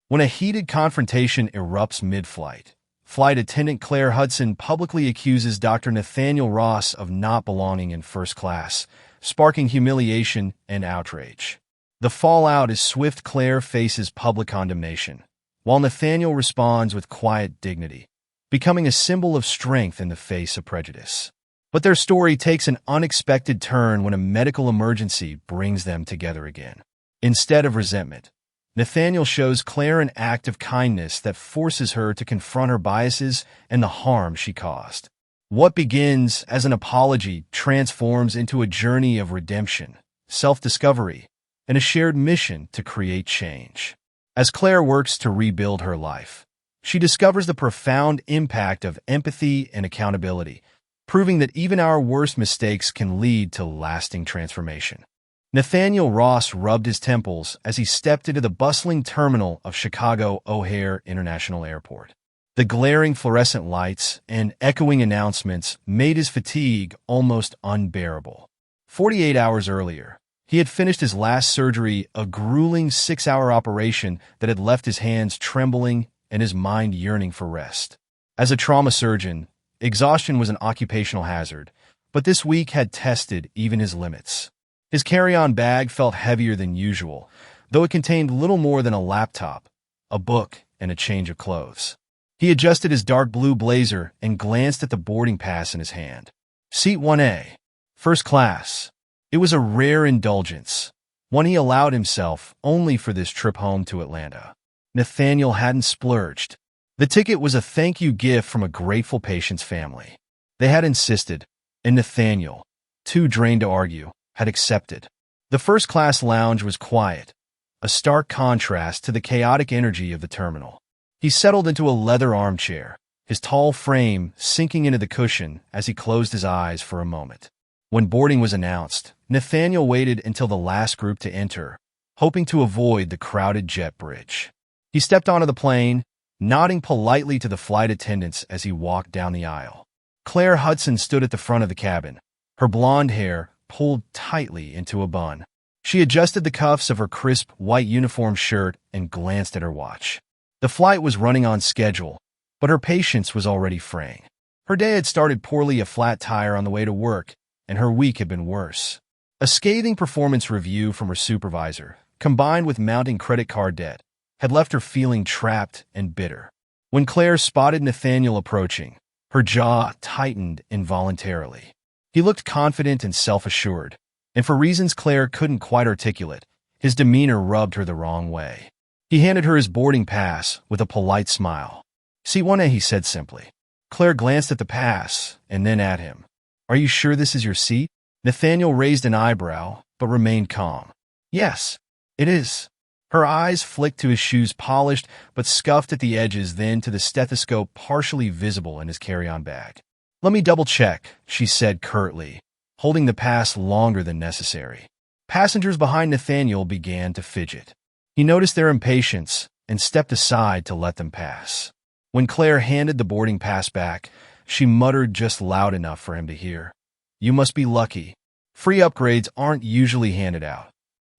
when a heated confrontation erupts mid-flight. Flight attendant Claire Hudson publicly accuses Dr. Nathaniel Ross of not belonging in first class, sparking humiliation and outrage. The fallout is swift. Claire faces public condemnation, while Nathaniel responds with quiet dignity, becoming a symbol of strength in the face of prejudice. But their story takes an unexpected turn when a medical emergency brings them together again. Instead of resentment, Nathaniel shows Claire an act of kindness that forces her to confront her biases and the harm she caused. What begins as an apology transforms into a journey of redemption, self-discovery, and a shared mission to create change. As Claire works to rebuild her life, she discovers the profound impact of empathy and accountability, proving that even our worst mistakes can lead to lasting transformation. Nathaniel Ross rubbed his temples as he stepped into the bustling terminal of Chicago O'Hare International Airport. The glaring fluorescent lights and echoing announcements made his fatigue almost unbearable. 48 hours earlier, he had finished his last surgery, a grueling 6-hour operation that had left his hands trembling and his mind yearning for rest. As a trauma surgeon, exhaustion was an occupational hazard, but this week had tested even his limits. His carry-on bag felt heavier than usual, though it contained little more than a laptop, a book, and a change of clothes. He adjusted his dark blue blazer and glanced at the boarding pass in his hand. Seat 1A, first class. It was a rare indulgence, one he allowed himself only for this trip home to Atlanta. Nathaniel hadn't splurged. The ticket was a thank-you gift from a grateful patient's family. They had insisted, and Nathaniel, too drained to argue, had accepted. The first-class lounge was quiet, a stark contrast to the chaotic energy of the terminal. He settled into a leather armchair, his tall frame sinking into the cushion as he closed his eyes for a moment. When boarding was announced, Nathaniel waited until the last group to enter, hoping to avoid the crowded jet bridge. He stepped onto the plane, nodding politely to the flight attendants as he walked down the aisle. Claire Hudson stood at the front of the cabin, her blonde hair pulled tightly into a bun. She adjusted the cuffs of her crisp white uniform shirt and glanced at her watch. The flight was running on schedule, but her patience was already fraying. Her day had started poorly, a flat tire on the way to work, and her week had been worse. A scathing performance review from her supervisor, combined with mounting credit card debt, had left her feeling trapped and bitter. When Claire spotted Nathaniel approaching, her jaw tightened involuntarily. He looked confident and self-assured, and for reasons Claire couldn't quite articulate, his demeanor rubbed her the wrong way. He handed her his boarding pass with a polite smile. Seat 1A, he said simply. Claire glanced at the pass and then at him. Are you sure this is your seat? Nathaniel raised an eyebrow, but remained calm. Yes, it is. Her eyes flicked to his shoes, polished but scuffed at the edges, then to the stethoscope partially visible in his carry-on bag. Let me double-check, she said curtly, holding the pass longer than necessary. Passengers behind Nathaniel began to fidget. He noticed their impatience and stepped aside to let them pass. When Claire handed the boarding pass back, she muttered just loud enough for him to hear. You must be lucky. Free upgrades aren't usually handed out.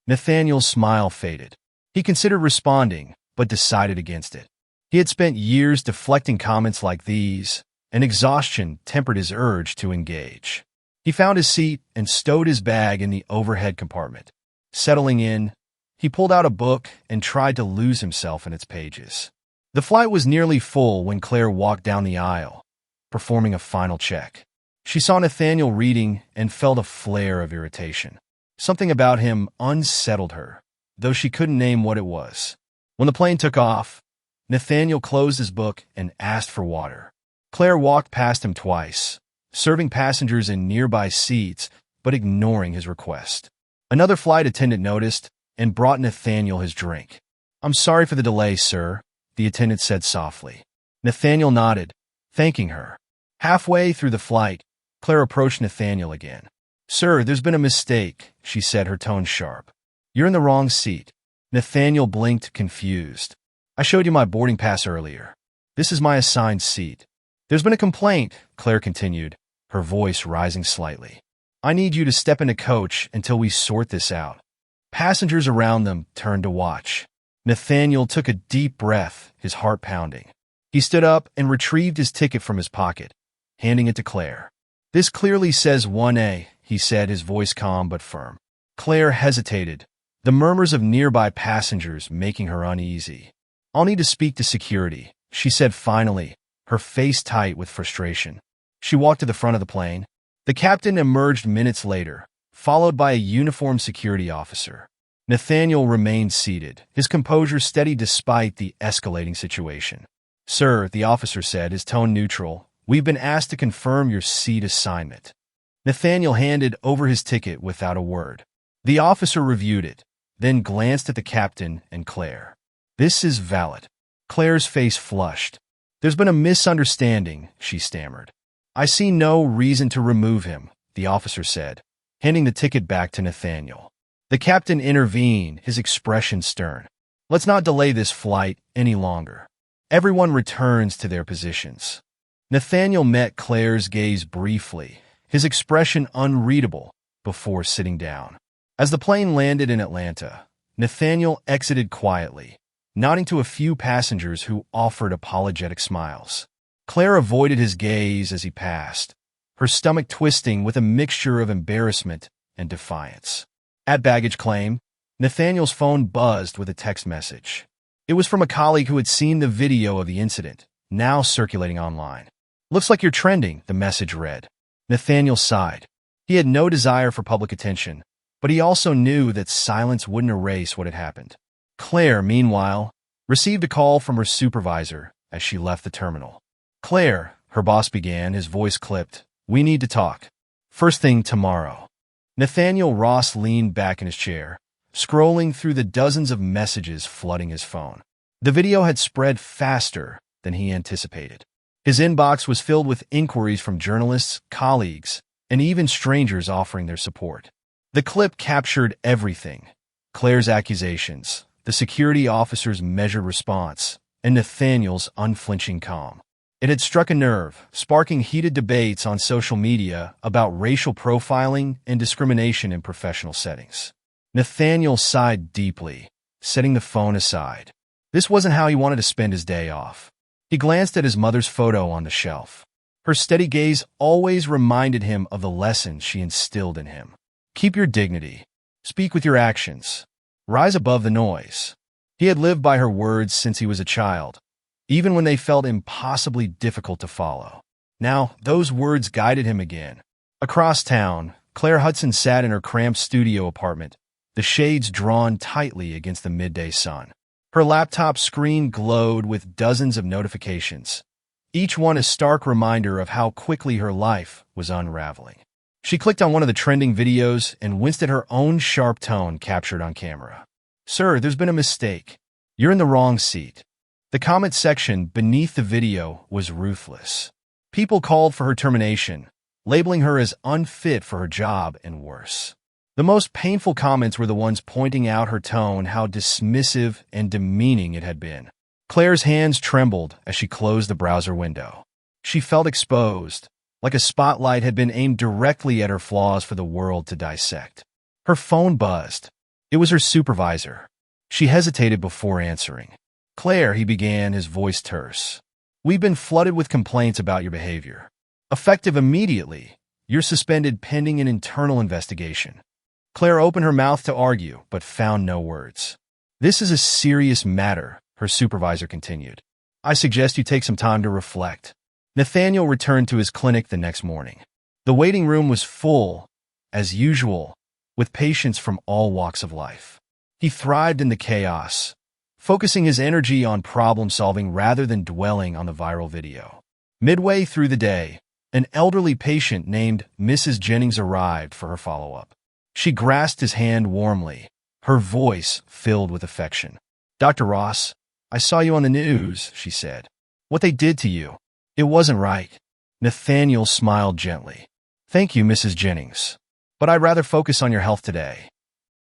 Nathaniel's smile faded. He considered responding, but decided against it. He had spent years deflecting comments like these, and exhaustion tempered his urge to engage. He found his seat and stowed his bag in the overhead compartment. Settling in, he pulled out a book and tried to lose himself in its pages. The flight was nearly full when Claire walked down the aisle, performing a final check. She saw Nathaniel reading and felt a flare of irritation. Something about him unsettled her, though she couldn't name what it was. When the plane took off, Nathaniel closed his book and asked for water. Claire walked past him twice, serving passengers in nearby seats, but ignoring his request. Another flight attendant noticed and brought Nathaniel his drink. I'm sorry for the delay, sir, the attendant said softly. Nathaniel nodded, thanking her. Halfway through the flight, Claire approached Nathaniel again. Sir, there's been a mistake, she said, her tone sharp. You're in the wrong seat. Nathaniel blinked, confused. I showed you my boarding pass earlier. This is my assigned seat. There's been a complaint, Claire continued, her voice rising slightly. I need you to step into coach until we sort this out. Passengers around them turned to watch. Nathaniel took a deep breath, his heart pounding. He stood up and retrieved his ticket from his pocket, handing it to Claire. "This clearly says 1A, he said, his voice calm but firm. Claire hesitated, the murmurs of nearby passengers making her uneasy. "I'll need to speak to security," she said finally, her face tight with frustration. She walked to the front of the plane. The captain emerged minutes later, followed by a uniformed security officer. Nathaniel remained seated, his composure steady despite the escalating situation. "Sir," the officer said, his tone neutral, "we've been asked to confirm your seat assignment." Nathaniel handed over his ticket without a word. The officer reviewed it, then glanced at the captain and Claire. "This is valid." Claire's face flushed. "There's been a misunderstanding," she stammered. "I see no reason to remove him," the officer said, handing the ticket back to Nathaniel. The captain intervened, his expression stern. "Let's not delay this flight any longer. Everyone returns to their positions." Nathaniel met Claire's gaze briefly, his expression unreadable, before sitting down. As the plane landed in Atlanta, Nathaniel exited quietly, nodding to a few passengers who offered apologetic smiles. Claire avoided his gaze as he passed, her stomach twisting with a mixture of embarrassment and defiance. At baggage claim, Nathaniel's phone buzzed with a text message. It was from a colleague who had seen the video of the incident, now circulating online. "Looks like you're trending," the message read. Nathaniel sighed. He had no desire for public attention, but he also knew that silence wouldn't erase what had happened. Claire, meanwhile, received a call from her supervisor as she left the terminal. "Claire," her boss began, his voice clipped, "we need to talk. First thing tomorrow." Nathaniel Ross leaned back in his chair, scrolling through the dozens of messages flooding his phone. The video had spread faster than he anticipated. His inbox was filled with inquiries from journalists, colleagues, and even strangers offering their support. The clip captured everything: Claire's accusations, the security officer's measured response, and Nathaniel's unflinching calm. It had struck a nerve, sparking heated debates on social media about racial profiling and discrimination in professional settings. Nathaniel sighed deeply, setting the phone aside. This wasn't how he wanted to spend his day off. He glanced at his mother's photo on the shelf. Her steady gaze always reminded him of the lessons she instilled in him. Keep your dignity. Speak with your actions. Rise above the noise. He had lived by her words since he was a child, even when they felt impossibly difficult to follow. Now, those words guided him again. Across town, Claire Hudson sat in her cramped studio apartment, the shades drawn tightly against the midday sun. Her laptop screen glowed with dozens of notifications, each one a stark reminder of how quickly her life was unraveling. She clicked on one of the trending videos and winced at her own sharp tone captured on camera. "Sir, there's been a mistake. You're in the wrong seat." The comment section beneath the video was ruthless. People called for her termination, labeling her as unfit for her job and worse. The most painful comments were the ones pointing out her tone, how dismissive and demeaning it had been. Claire's hands trembled as she closed the browser window. She felt exposed, like a spotlight had been aimed directly at her flaws for the world to dissect. Her phone buzzed. It was her supervisor. She hesitated before answering. "Claire," he began, his voice terse. "We've been flooded with complaints about your behavior. Effective immediately, you're suspended pending an internal investigation." Claire opened her mouth to argue, but found no words. "This is a serious matter," her supervisor continued. "I suggest you take some time to reflect." Nathaniel returned to his clinic the next morning. The waiting room was full, as usual, with patients from all walks of life. He thrived in the chaos, focusing his energy on problem-solving rather than dwelling on the viral video. Midway through the day, an elderly patient named Mrs. Jennings arrived for her follow-up. She grasped his hand warmly, her voice filled with affection. "Dr. Ross, I saw you on the news," she said. "What they did to you, it wasn't right." Nathaniel smiled gently. "Thank you, Mrs. Jennings, but I'd rather focus on your health today."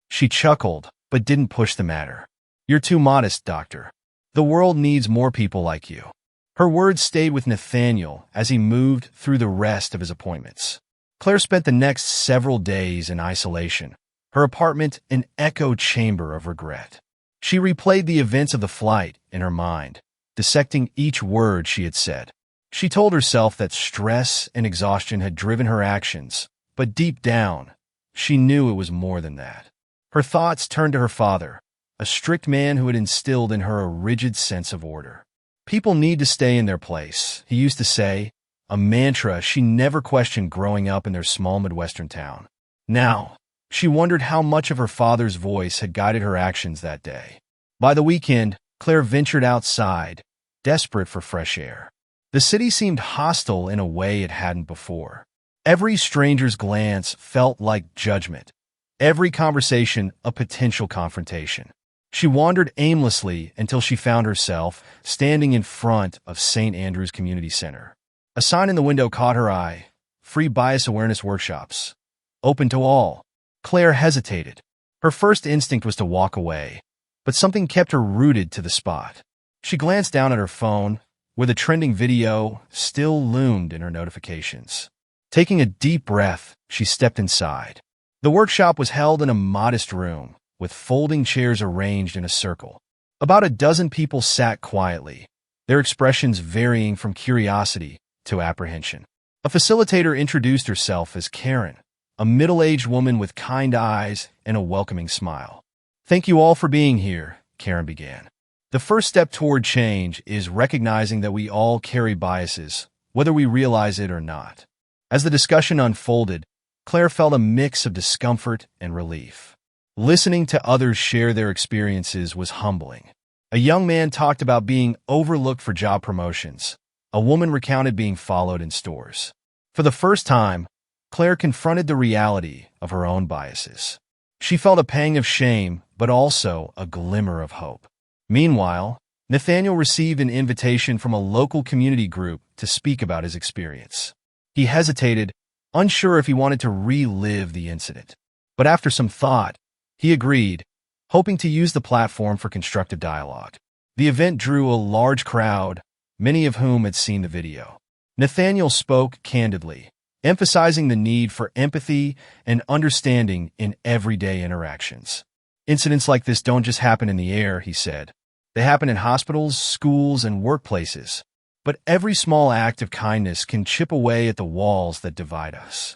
She chuckled, but didn't push the matter. "You're too modest, doctor. The world needs more people like you." Her words stayed with Nathaniel as he moved through the rest of his appointments. Claire spent the next several days in isolation, her apartment an echo chamber of regret. She replayed the events of the flight in her mind, dissecting each word she had said. She told herself that stress and exhaustion had driven her actions, but deep down, she knew it was more than that. Her thoughts turned to her father, a strict man who had instilled in her a rigid sense of order. People need to stay in their place, he used to say, a mantra she never questioned growing up in their small Midwestern town. Now, she wondered how much of her father's voice had guided her actions that day. By the weekend, Claire ventured outside, desperate for fresh air. The city seemed hostile in a way it hadn't before. Every stranger's glance felt like judgment. Every conversation a potential confrontation. She wandered aimlessly until she found herself standing in front of St. Andrew's Community Center. A sign in the window caught her eye. Free bias awareness workshops. Open to all. Claire hesitated. Her first instinct was to walk away, but something kept her rooted to the spot. She glanced down at her phone, where the trending video still loomed in her notifications. Taking a deep breath, she stepped inside. The workshop was held in a modest room, with folding chairs arranged in a circle. About a dozen people sat quietly, their expressions varying from curiosity to apprehension. A facilitator introduced herself as Karen, a middle-aged woman with kind eyes and a welcoming smile. "Thank you all for being here," Karen began. "The first step toward change is recognizing that we all carry biases, whether we realize it or not." As the discussion unfolded, Claire felt a mix of discomfort and relief. Listening to others share their experiences was humbling. A young man talked about being overlooked for job promotions. A woman recounted being followed in stores. For the first time, Claire confronted the reality of her own biases. She felt a pang of shame, but also a glimmer of hope. Meanwhile, Nathaniel received an invitation from a local community group to speak about his experience. He hesitated, unsure if he wanted to relive the incident. But after some thought, he agreed, hoping to use the platform for constructive dialogue. The event drew a large crowd, many of whom had seen the video. Nathaniel spoke candidly, emphasizing the need for empathy and understanding in everyday interactions. "Incidents like this don't just happen in the air," he said. "They happen in hospitals, schools, and workplaces. But every small act of kindness can chip away at the walls that divide us."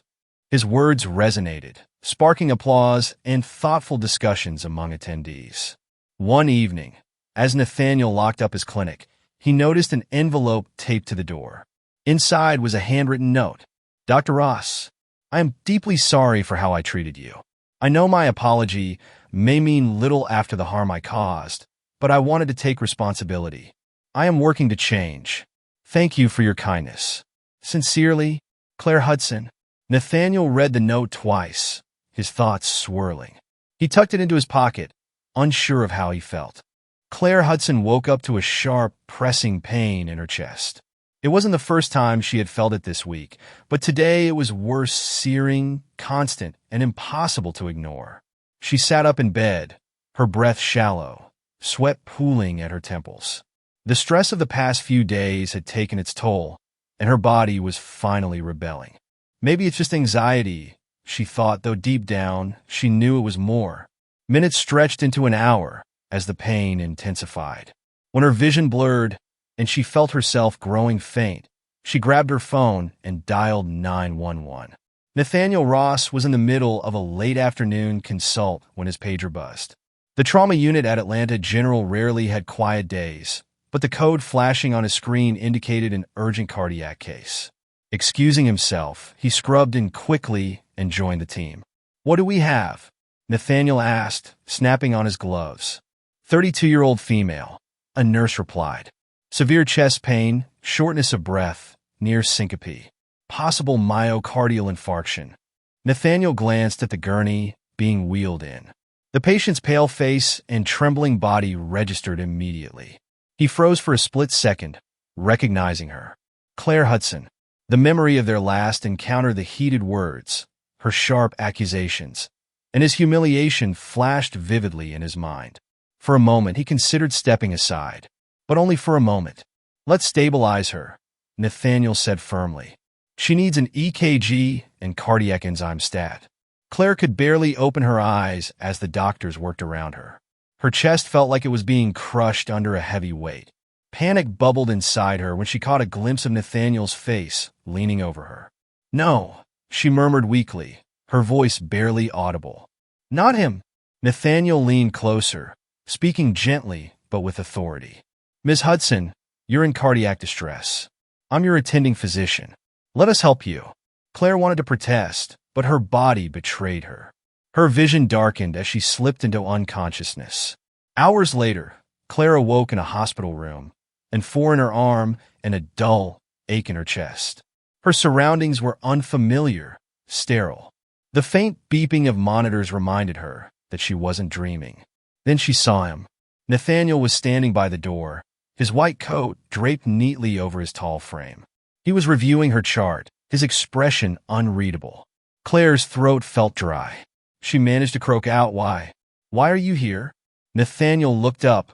His words resonated, sparking applause and thoughtful discussions among attendees. One evening, as Nathaniel locked up his clinic, he noticed an envelope taped to the door. Inside was a handwritten note. "Dr. Ross, I am deeply sorry for how I treated you. I know my apology may mean little after the harm I caused, but I wanted to take responsibility. I am working to change. Thank you for your kindness. Sincerely, Claire Hudson." Nathaniel read the note twice, his thoughts swirling. He tucked it into his pocket, unsure of how he felt. Claire Hudson woke up to a sharp, pressing pain in her chest. It wasn't the first time she had felt it this week, but today it was worse, searing, constant, and impossible to ignore. She sat up in bed, her breath shallow, sweat pooling at her temples. The stress of the past few days had taken its toll, and her body was finally rebelling. Maybe it's just anxiety, she thought, though deep down, she knew it was more. Minutes stretched into an hour as the pain intensified. When her vision blurred, and she felt herself growing faint, she grabbed her phone and dialed 911. Nathaniel Ross was in the middle of a late afternoon consult when his pager buzzed. The trauma unit at Atlanta General rarely had quiet days, but the code flashing on his screen indicated an urgent cardiac case. Excusing himself, he scrubbed in quickly and joined the team. "What do we have?" Nathaniel asked, snapping on his gloves. 32-year-old female, a nurse replied. "Severe chest pain, shortness of breath, near syncope. Possible myocardial infarction." Nathaniel glanced at the gurney being wheeled in. The patient's pale face and trembling body registered immediately. He froze for a split second, recognizing her. Claire Hudson. The memory of their last encounter, the heated words, her sharp accusations, and his humiliation flashed vividly in his mind. For a moment, he considered stepping aside, but only for a moment. "Let's stabilize her," Nathaniel said firmly. "She needs an EKG and cardiac enzyme stat." Claire could barely open her eyes as the doctors worked around her. Her chest felt like it was being crushed under a heavy weight. Panic bubbled inside her when she caught a glimpse of Nathaniel's face leaning over her. "No," she murmured weakly, her voice barely audible. "Not him." Nathaniel leaned closer, speaking gently but with authority. "Ms. Hudson, you're in cardiac distress. I'm your attending physician. Let us help you." Claire wanted to protest, but her body betrayed her. Her vision darkened as she slipped into unconsciousness. Hours later, Claire awoke in a hospital room, an four in her arm and a dull ache in her chest. Her surroundings were unfamiliar, sterile. The faint beeping of monitors reminded her that she wasn't dreaming. Then she saw him. Nathaniel was standing by the door, his white coat draped neatly over his tall frame. He was reviewing her chart, his expression unreadable. Claire's throat felt dry. She managed to croak out, "Why? Why are you here?" Nathaniel looked up,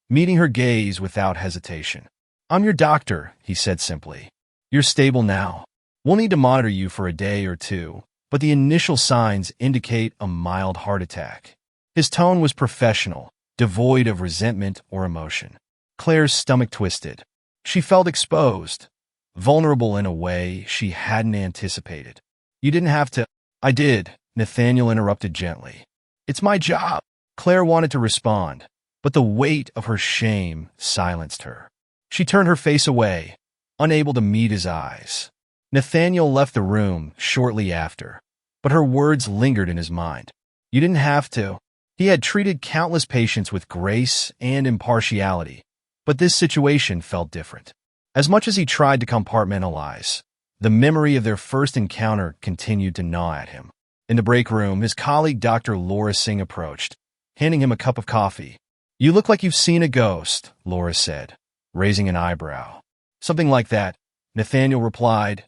meeting her gaze without hesitation. "I'm your doctor," he said simply. "You're stable now. We'll need to monitor you for a day or two, but the initial signs indicate a mild heart attack." His tone was professional, devoid of resentment or emotion. Claire's stomach twisted. She felt exposed, vulnerable in a way she hadn't anticipated. "You didn't have to." "I did," Nathaniel interrupted gently. "It's my job." Claire wanted to respond, but the weight of her shame silenced her. She turned her face away, unable to meet his eyes. Nathaniel left the room shortly after, but her words lingered in his mind. "You didn't have to." He had treated countless patients with grace and impartiality, but this situation felt different. As much as he tried to compartmentalize, the memory of their first encounter continued to gnaw at him. In the break room, his colleague Dr. Laura Singh approached, handing him a cup of coffee. "You look like you've seen a ghost," Laura said, raising an eyebrow. "Something like that," Nathaniel replied,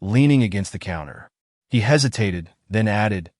leaning against the counter. He hesitated, then added,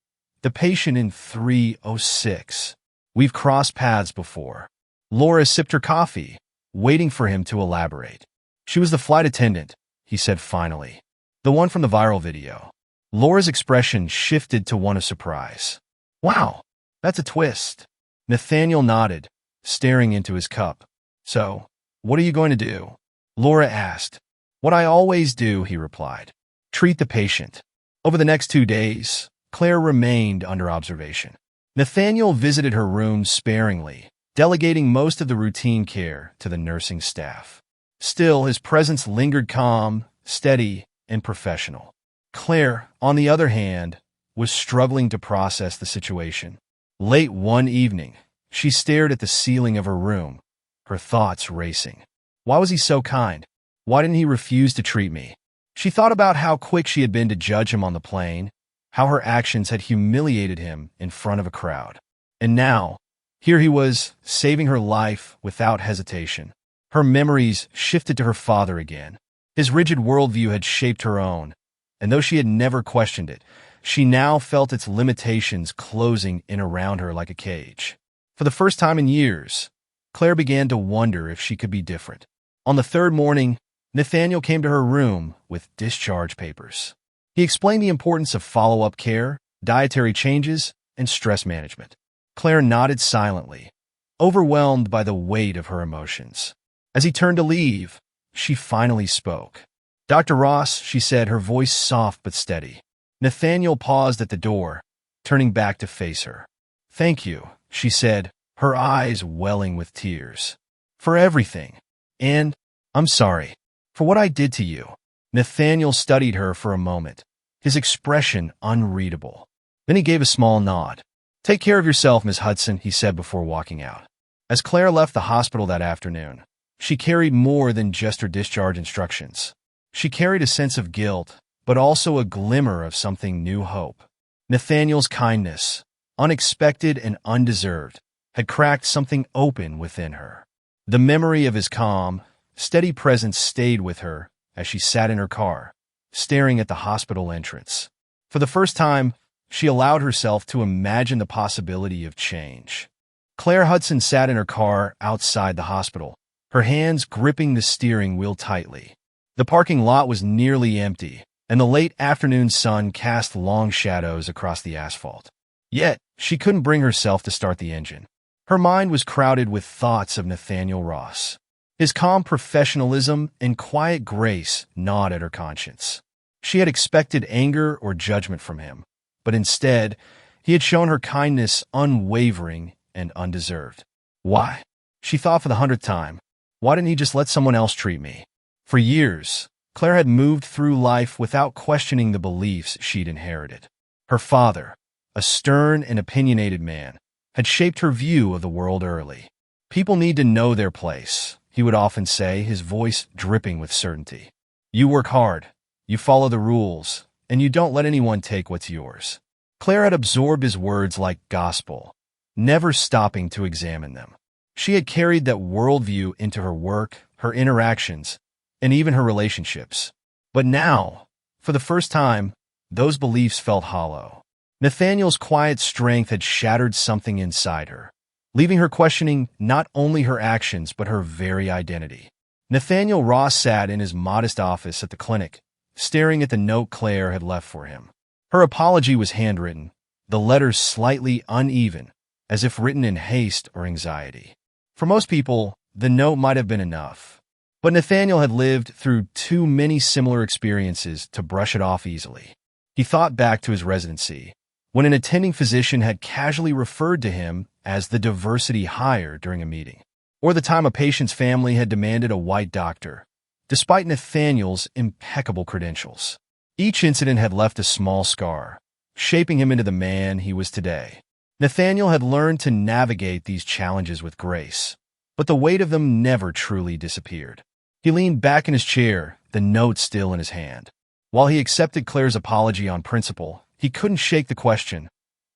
"The patient in 306. We've crossed paths before." Laura sipped her coffee, waiting for him to elaborate. "She was the flight attendant," he said finally. "The one from the viral video." Laura's expression shifted to one of surprise. "Wow, that's a twist." Nathaniel nodded, staring into his cup. "So, what are you going to do?" Laura asked. "What I always do," he replied. "Treat the patient." Over the next 2 days, Claire remained under observation. Nathaniel visited her room sparingly, delegating most of the routine care to the nursing staff. Still, his presence lingered calm, steady, and professional. Claire, on the other hand, was struggling to process the situation. Late one evening, she stared at the ceiling of her room, her thoughts racing. Why was he so kind? Why didn't he refuse to treat me? She thought about how quick she had been to judge him on the plane, how her actions had humiliated him in front of a crowd. And now, here he was, saving her life without hesitation. Her memories shifted to her father again. His rigid worldview had shaped her own, and though she had never questioned it, she now felt its limitations closing in around her like a cage. For the first time in years, Claire began to wonder if she could be different. On the third morning, Nathaniel came to her room with discharge papers. He explained the importance of follow-up care, dietary changes, and stress management. Claire nodded silently, overwhelmed by the weight of her emotions. As he turned to leave, she finally spoke. "Dr. Ross," she said, her voice soft but steady. Nathaniel paused at the door, turning back to face her. "Thank you," she said, her eyes welling with tears. "For everything. And I'm sorry for what I did to you." Nathaniel studied her for a moment, his expression unreadable. Then he gave a small nod. "Take care of yourself, Miss Hudson," he said before walking out. As Claire left the hospital that afternoon, she carried more than just her discharge instructions. She carried a sense of guilt, but also a glimmer of something new hope. Nathaniel's kindness, unexpected and undeserved, had cracked something open within her. The memory of his calm, steady presence stayed with her as she sat in her car, staring at the hospital entrance. For the first time, she allowed herself to imagine the possibility of change. Claire Hudson sat in her car outside the hospital, her hands gripping the steering wheel tightly. The parking lot was nearly empty, and the late afternoon sun cast long shadows across the asphalt. Yet, she couldn't bring herself to start the engine. Her mind was crowded with thoughts of Nathaniel Ross. His calm professionalism and quiet grace gnawed at her conscience. She had expected anger or judgment from him, but instead, he had shown her kindness unwavering and undeserved. Why? She thought for the 100th time. Why didn't he just let someone else treat me? For years, Claire had moved through life without questioning the beliefs she'd inherited. Her father, a stern and opinionated man, had shaped her view of the world early. People need to know their place, he would often say, his voice dripping with certainty. You work hard, you follow the rules, and you don't let anyone take what's yours. Claire had absorbed his words like gospel, never stopping to examine them. She had carried that worldview into her work, her interactions, and even her relationships. But now, for the first time, those beliefs felt hollow. Nathaniel's quiet strength had shattered something inside her, leaving her questioning not only her actions but her very identity. Nathaniel Ross sat in his modest office at the clinic, staring at the note Claire had left for him. Her apology was handwritten, the letters slightly uneven, as if written in haste or anxiety. For most people, the note might have been enough. But Nathaniel had lived through too many similar experiences to brush it off easily. He thought back to his residency, when an attending physician had casually referred to him as the diversity hire during a meeting, or the time a patient's family had demanded a white doctor, despite Nathaniel's impeccable credentials. Each incident had left a small scar, shaping him into the man he was today. Nathaniel had learned to navigate these challenges with grace, but the weight of them never truly disappeared. He leaned back in his chair, the note still in his hand. While he accepted Claire's apology on principle, he couldn't shake the question,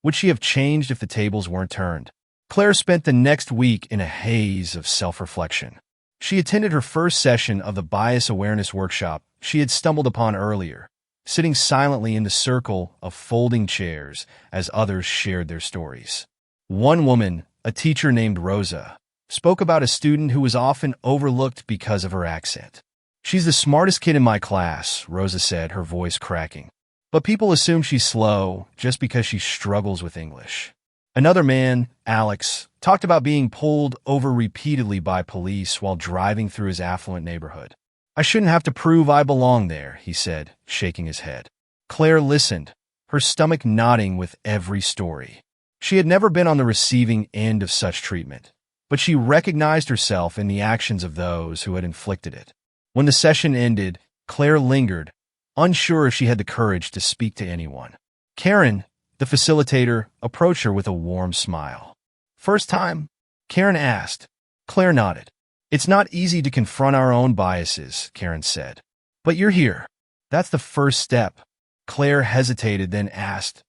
would she have changed if the tables weren't turned? Claire spent the next week in a haze of self-reflection. She attended her first session of the bias awareness workshop she had stumbled upon earlier, sitting silently in the circle of folding chairs as others shared their stories. One woman, a teacher named Rosa, spoke about a student who was often overlooked because of her accent. She's the smartest kid in my class, Rosa said, her voice cracking. But people assume she's slow just because she struggles with English. Another man, Alex, talked about being pulled over repeatedly by police while driving through his affluent neighborhood. I shouldn't have to prove I belong there, he said, shaking his head. Claire listened, her stomach nodding with every story. She had never been on the receiving end of such treatment, but she recognized herself in the actions of those who had inflicted it. When the session ended, Claire lingered, unsure if she had the courage to speak to anyone. Karen, the facilitator, approached her with a warm smile. First time? Karen asked. Claire nodded. It's not easy to confront our own biases, Karen said. But you're here. That's the first step. Claire hesitated, then asked,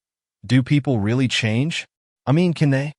do people really change? I mean, can they?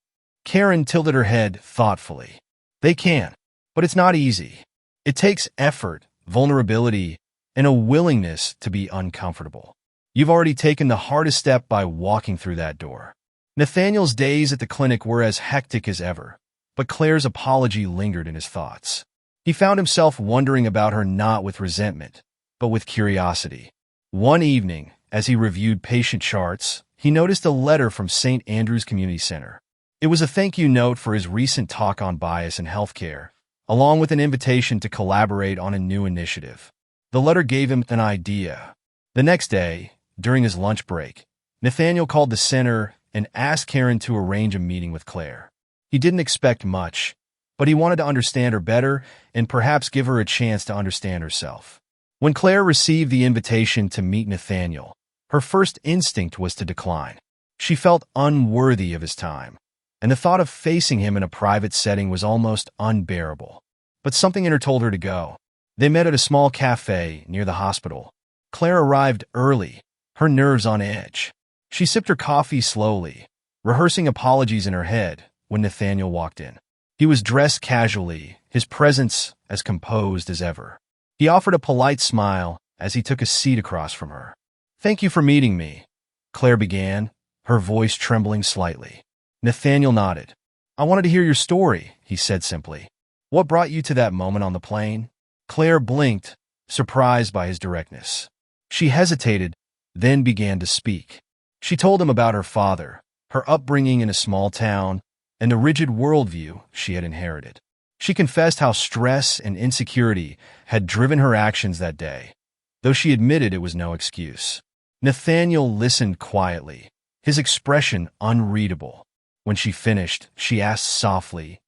Karen tilted her head thoughtfully. They can, but it's not easy. It takes effort, vulnerability, and a willingness to be uncomfortable. You've already taken the hardest step by walking through that door. Nathaniel's days at the clinic were as hectic as ever, but Claire's apology lingered in his thoughts. He found himself wondering about her not with resentment, but with curiosity. One evening, as he reviewed patient charts, he noticed a letter from St. Andrew's Community Center. It was a thank you note for his recent talk on bias in healthcare, along with an invitation to collaborate on a new initiative. The letter gave him an idea. The next day, during his lunch break, Nathaniel called the center and asked Karen to arrange a meeting with Claire. He didn't expect much, but he wanted to understand her better and perhaps give her a chance to understand herself. When Claire received the invitation to meet Nathaniel, her first instinct was to decline. She felt unworthy of his time, and the thought of facing him in a private setting was almost unbearable. But something in her told her to go. They met at a small cafe near the hospital. Claire arrived early, her nerves on edge. She sipped her coffee slowly, rehearsing apologies in her head when Nathaniel walked in. He was dressed casually, his presence as composed as ever. He offered a polite smile as he took a seat across from her. Thank you for meeting me, Claire began, her voice trembling slightly. Nathaniel nodded. I wanted to hear your story, he said simply. What brought you to that moment on the plane? Claire blinked, surprised by his directness. She hesitated, then began to speak. She told him about her father, her upbringing in a small town, and the rigid worldview she had inherited. She confessed how stress and insecurity had driven her actions that day, though she admitted it was no excuse. Nathaniel listened quietly, his expression unreadable. When she finished, she asked softly,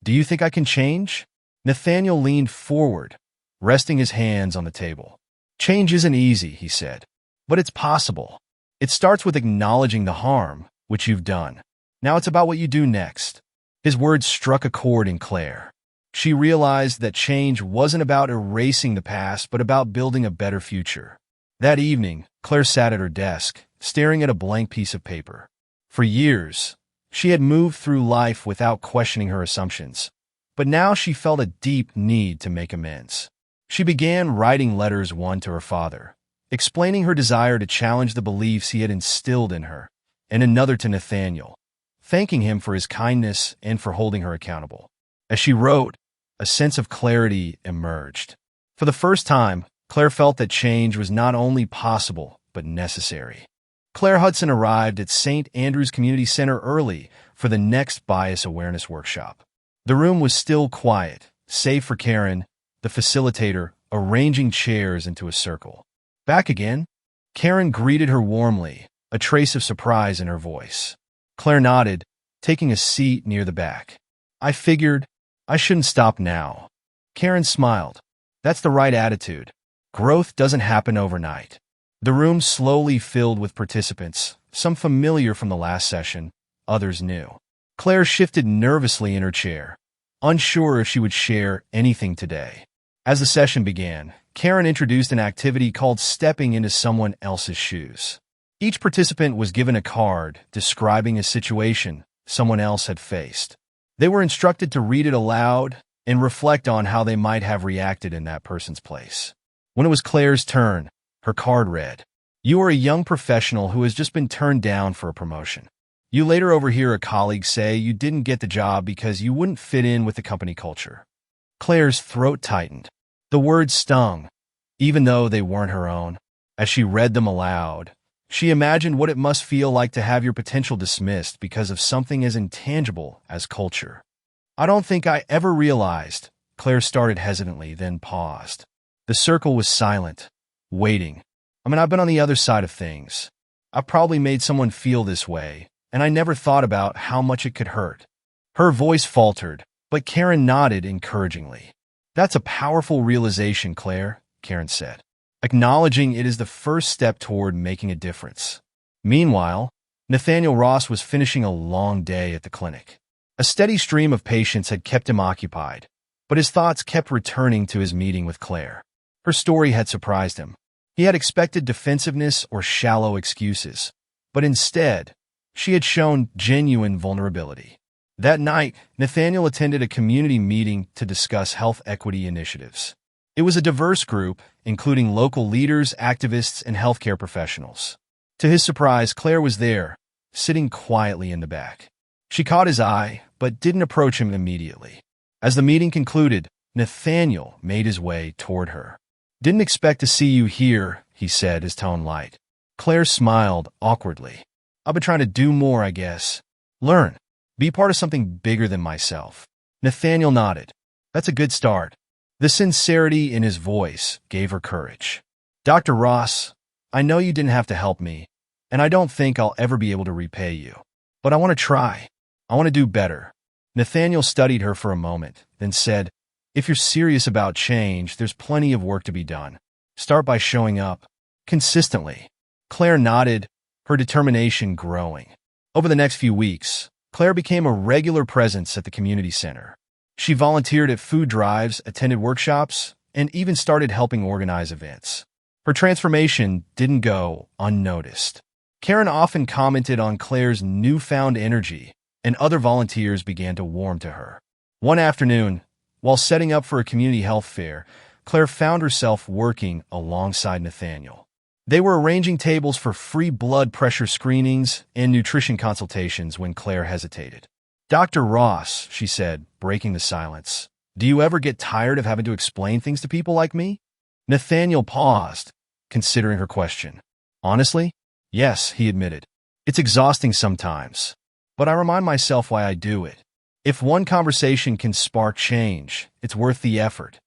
"Do you think I can change?" Nathaniel leaned forward, resting his hands on the table. "Change isn't easy," he said, "but it's possible. It starts with acknowledging the harm, which you've done. Now it's about what you do next." His words struck a chord in Claire. She realized that change wasn't about erasing the past, but about building a better future. That evening, Claire sat at her desk, staring at a blank piece of paper. For years, she had moved through life without questioning her assumptions, but now she felt a deep need to make amends. She began writing letters, one to her father, explaining her desire to challenge the beliefs he had instilled in her, and another to Nathaniel, thanking him for his kindness and for holding her accountable. As she wrote, a sense of clarity emerged. For the first time, Claire felt that change was not only possible, but necessary. Claire Hudson arrived at St. Andrew's Community Center early for the next bias awareness workshop. The room was still quiet, save for Karen, the facilitator, arranging chairs into a circle. "Back again?" Karen greeted her warmly, a trace of surprise in her voice. Claire nodded, taking a seat near the back. "I figured I shouldn't stop now." Karen smiled. "That's the right attitude. Growth doesn't happen overnight." The room slowly filled with participants, some familiar from the last session, others new. Claire shifted nervously in her chair, unsure if she would share anything today. As the session began, Karen introduced an activity called stepping into someone else's shoes. Each participant was given a card describing a situation someone else had faced. They were instructed to read it aloud and reflect on how they might have reacted in that person's place. When it was Claire's turn, her card read, "You are a young professional who has just been turned down for a promotion. You later overhear a colleague say you didn't get the job because you wouldn't fit in with the company culture." Claire's throat tightened. The words stung, even though they weren't her own. As she read them aloud, she imagined what it must feel like to have your potential dismissed because of something as intangible as culture. "I don't think I ever realized," Claire started hesitantly, then paused. The circle was silent, waiting. I've been on the other side of things. I've probably made someone feel this way, and I never thought about how much it could hurt." Her voice faltered, but Karen nodded encouragingly. "That's a powerful realization, Claire," Karen said. "Acknowledging it is the first step toward making a difference." Meanwhile, Nathaniel Ross was finishing a long day at the clinic. A steady stream of patients had kept him occupied, but his thoughts kept returning to his meeting with Claire. Her story had surprised him. He had expected defensiveness or shallow excuses, but instead, she had shown genuine vulnerability. That night, Nathaniel attended a community meeting to discuss health equity initiatives. It was a diverse group, including local leaders, activists, and healthcare professionals. To his surprise, Claire was there, sitting quietly in the back. She caught his eye, but didn't approach him immediately. As the meeting concluded, Nathaniel made his way toward her. "Didn't expect to see you here," he said, his tone light. Claire smiled awkwardly. "I've been trying to do more, I guess. Learn. Be part of something bigger than myself." Nathaniel nodded. "That's a good start." The sincerity in his voice gave her courage. "Dr. Ross, I know you didn't have to help me, and I don't think I'll ever be able to repay you. But I want to try. I want to do better." Nathaniel studied her for a moment, then said, "If you're serious about change, there's plenty of work to be done. Start by showing up consistently." Claire nodded, her determination growing. Over the next few weeks, Claire became a regular presence at the community center. She volunteered at food drives, attended workshops, and even started helping organize events. Her transformation didn't go unnoticed. Karen often commented on Claire's newfound energy, and other volunteers began to warm to her. One afternoon, while setting up for a community health fair, Claire found herself working alongside Nathaniel. They were arranging tables for free blood pressure screenings and nutrition consultations when Claire hesitated. "Dr. Ross," she said, breaking the silence, "do you ever get tired of having to explain things to people like me?" Nathaniel paused, considering her question. "Honestly, yes," he admitted. "It's exhausting sometimes. but I remind myself why I do it. If one conversation can spark change, it's worth the effort.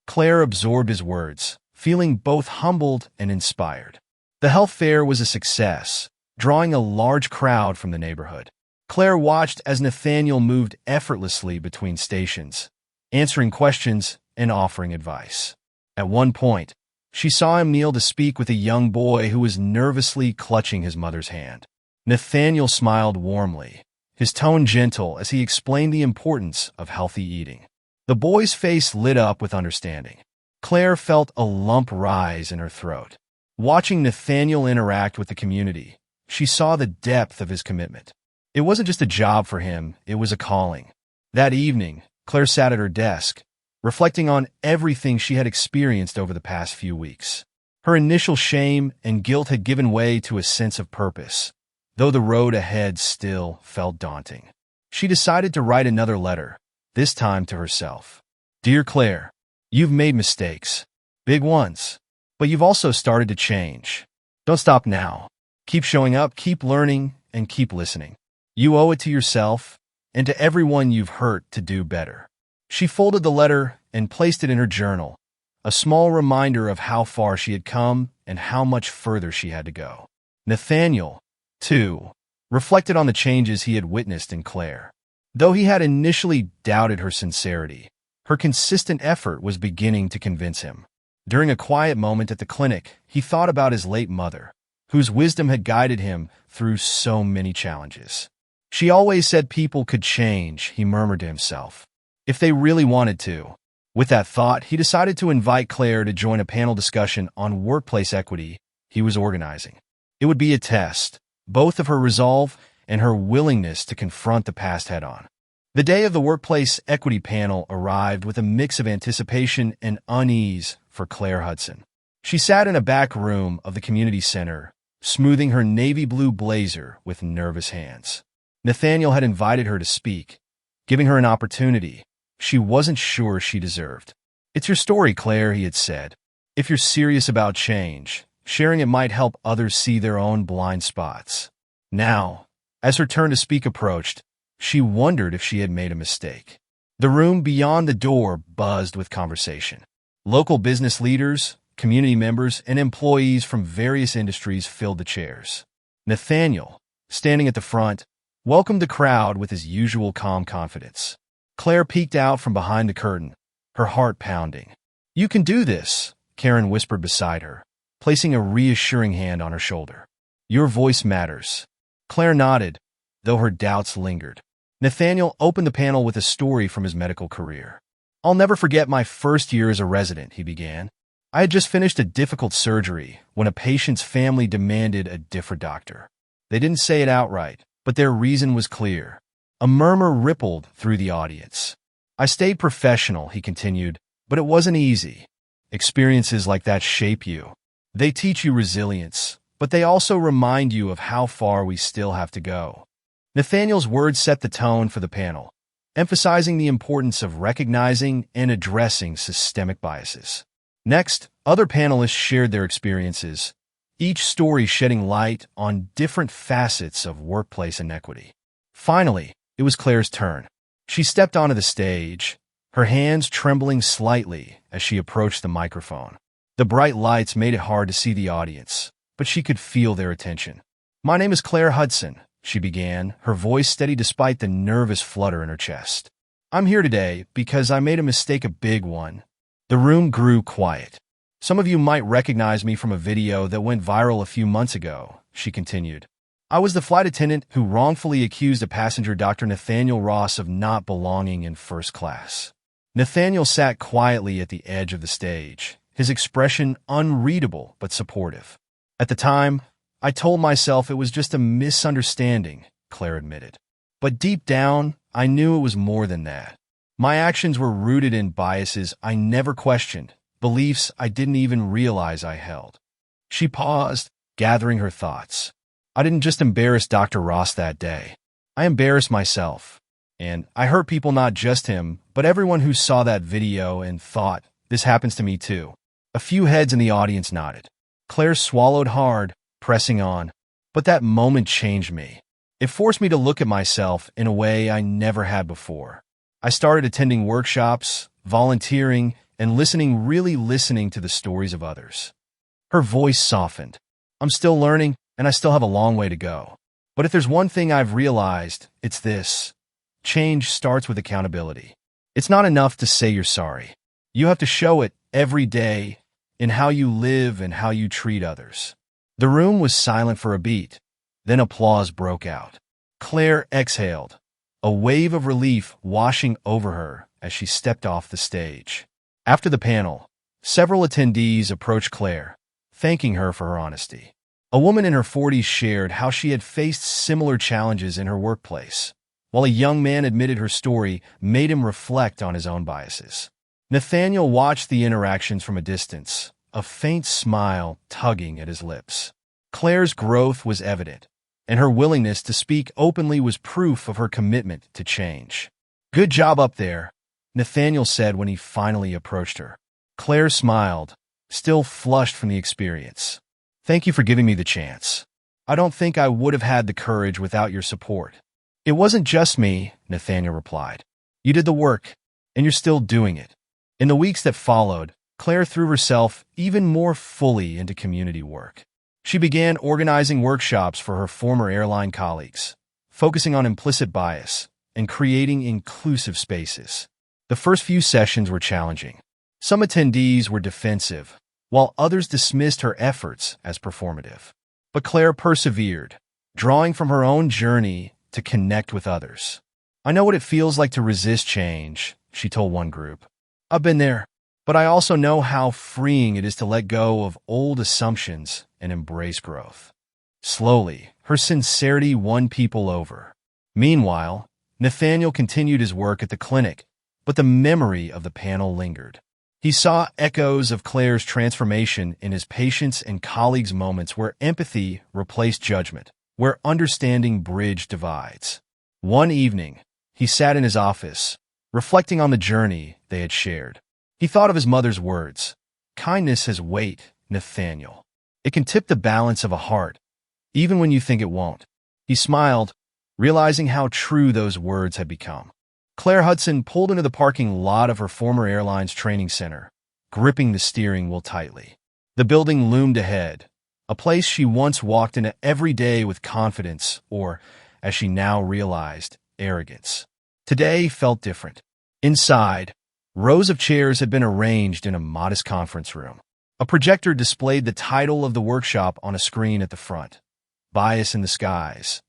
Claire absorbed his words, feeling both humbled and inspired. The health fair was a success, drawing a large crowd from the neighborhood. Claire watched as Nathaniel moved effortlessly between stations, answering questions and offering advice. At one point, she saw him kneel to speak with a young boy who was nervously clutching his mother's hand. Nathaniel smiled warmly, his tone gentle as he explained the importance of healthy eating. The boy's face lit up with understanding. Claire felt a lump rise in her throat. Watching Nathaniel interact with the community, she saw the depth of his commitment. It wasn't just a job for him, it was a calling. That evening, Claire sat at her desk, reflecting on everything she had experienced over the past few weeks. Her initial shame and guilt had given way to a sense of purpose, though the road ahead still felt daunting. She decided to write another letter, this time to herself. Dear Claire, you've made mistakes, big ones, but you've also started to change. Don't stop now. Keep showing up, keep learning, and keep listening. You owe it to yourself and to everyone you've hurt to do better. She folded the letter and placed it in her journal, a small reminder of how far she had come and how much further she had to go. Nathaniel, too, reflected on the changes he had witnessed in Claire. Though he had initially doubted her sincerity, her consistent effort was beginning to convince him. During a quiet moment at the clinic, he thought about his late mother, whose wisdom had guided him through so many challenges. She always said people could change, he murmured to himself, if they really wanted to. With that thought, he decided to invite Claire to join a panel discussion on workplace equity he was organizing. It would be a test, both of her resolve and her willingness to confront the past head-on. The day of the workplace equity panel arrived with a mix of anticipation and unease for Claire Hudson. She sat in a back room of the community center, smoothing her navy blue blazer with nervous hands. Nathaniel had invited her to speak, giving her an opportunity she wasn't sure she deserved. It's your story, Claire, he had said. If you're serious about change, sharing it might help others see their own blind spots. Now, as her turn to speak approached, she wondered if she had made a mistake. The room beyond the door buzzed with conversation. Local business leaders, community members, and employees from various industries filled the chairs. Nathaniel, standing at the front, welcomed the crowd with his usual calm confidence. Claire peeked out from behind the curtain, her heart pounding. You can do this, Karen whispered beside her, placing a reassuring hand on her shoulder. Your voice matters. Claire nodded, though her doubts lingered. Nathaniel opened the panel with a story from his medical career. I'll never forget my first year as a resident, he began. I had just finished a difficult surgery when a patient's family demanded a different doctor. They didn't say it outright, but their reason was clear. A murmur rippled through the audience. I stayed professional, he continued, but it wasn't easy. Experiences like that shape you. They teach you resilience, but they also remind you of how far we still have to go. Nathaniel's words set the tone for the panel, emphasizing the importance of recognizing and addressing systemic biases. Next, other panelists shared their experiences, each story shedding light on different facets of workplace inequity. Finally, it was Claire's turn. She stepped onto the stage, her hands trembling slightly as she approached the microphone. The bright lights made it hard to see the audience, but she could feel their attention. My name is Claire Hudson, she began, her voice steady despite the nervous flutter in her chest. I'm here today because I made a mistake, a big one. The room grew quiet. Some of you might recognize me from a video that went viral a few months ago, she continued. I was the flight attendant who wrongfully accused a passenger, Dr. Nathaniel Ross, of not belonging in first class. Nathaniel sat quietly at the edge of the stage, his expression unreadable but supportive. At the time, I told myself it was just a misunderstanding, Claire admitted. But deep down, I knew it was more than that. My actions were rooted in biases I never questioned, beliefs I didn't even realize I held. She paused, gathering her thoughts. I didn't just embarrass Dr. Ross that day. I embarrassed myself. And I hurt people, not just him, but everyone who saw that video and thought, this happens to me too. A few heads in the audience nodded. Claire swallowed hard, pressing on. But that moment changed me. It forced me to look at myself in a way I never had before. I started attending workshops, volunteering, and really listening to the stories of others. Her voice softened. I'm still learning, and I still have a long way to go. But if there's one thing I've realized, it's this. Change starts with accountability. It's not enough to say you're sorry. You have to show it every day in how you live and how you treat others. The room was silent for a beat. Then applause broke out. Claire exhaled, a wave of relief washing over her as she stepped off the stage. After the panel, several attendees approached Claire, thanking her for her honesty. A woman in her 40s shared how she had faced similar challenges in her workplace, while a young man admitted her story made him reflect on his own biases. Nathaniel watched the interactions from a distance, a faint smile tugging at his lips. Claire's growth was evident, and her willingness to speak openly was proof of her commitment to change. "Good job up there," Nathaniel said when he finally approached her. Claire smiled, still flushed from the experience. "Thank you for giving me the chance. I don't think I would have had the courage without your support." "It wasn't just me," Nathaniel replied. "You did the work, and you're still doing it." In the weeks that followed, Claire threw herself even more fully into community work. She began organizing workshops for her former airline colleagues, focusing on implicit bias and creating inclusive spaces. The first few sessions were challenging. Some attendees were defensive, while others dismissed her efforts as performative. But Claire persevered, drawing from her own journey to connect with others. "I know what it feels like to resist change," she told one group. "I've been there, but I also know how freeing it is to let go of old assumptions and embrace growth." Slowly, her sincerity won people over. Meanwhile, Nathaniel continued his work at the clinic, but the memory of the panel lingered. He saw echoes of Claire's transformation in his patients' and colleagues' moments where empathy replaced judgment, where understanding bridged divides. One evening, he sat in his office, reflecting on the journey they had shared. He thought of his mother's words, "Kindness has weight, Nathaniel. It can tip the balance of a heart, even when you think it won't." He smiled, realizing how true those words had become. Claire Hudson pulled into the parking lot of her former airline's training center, gripping the steering wheel tightly. The building loomed ahead, a place she once walked into every day with confidence or, as she now realized, arrogance. Today felt different. Inside, rows of chairs had been arranged in a modest conference room. A projector displayed the title of the workshop on a screen at the front, "Bias in the Skies,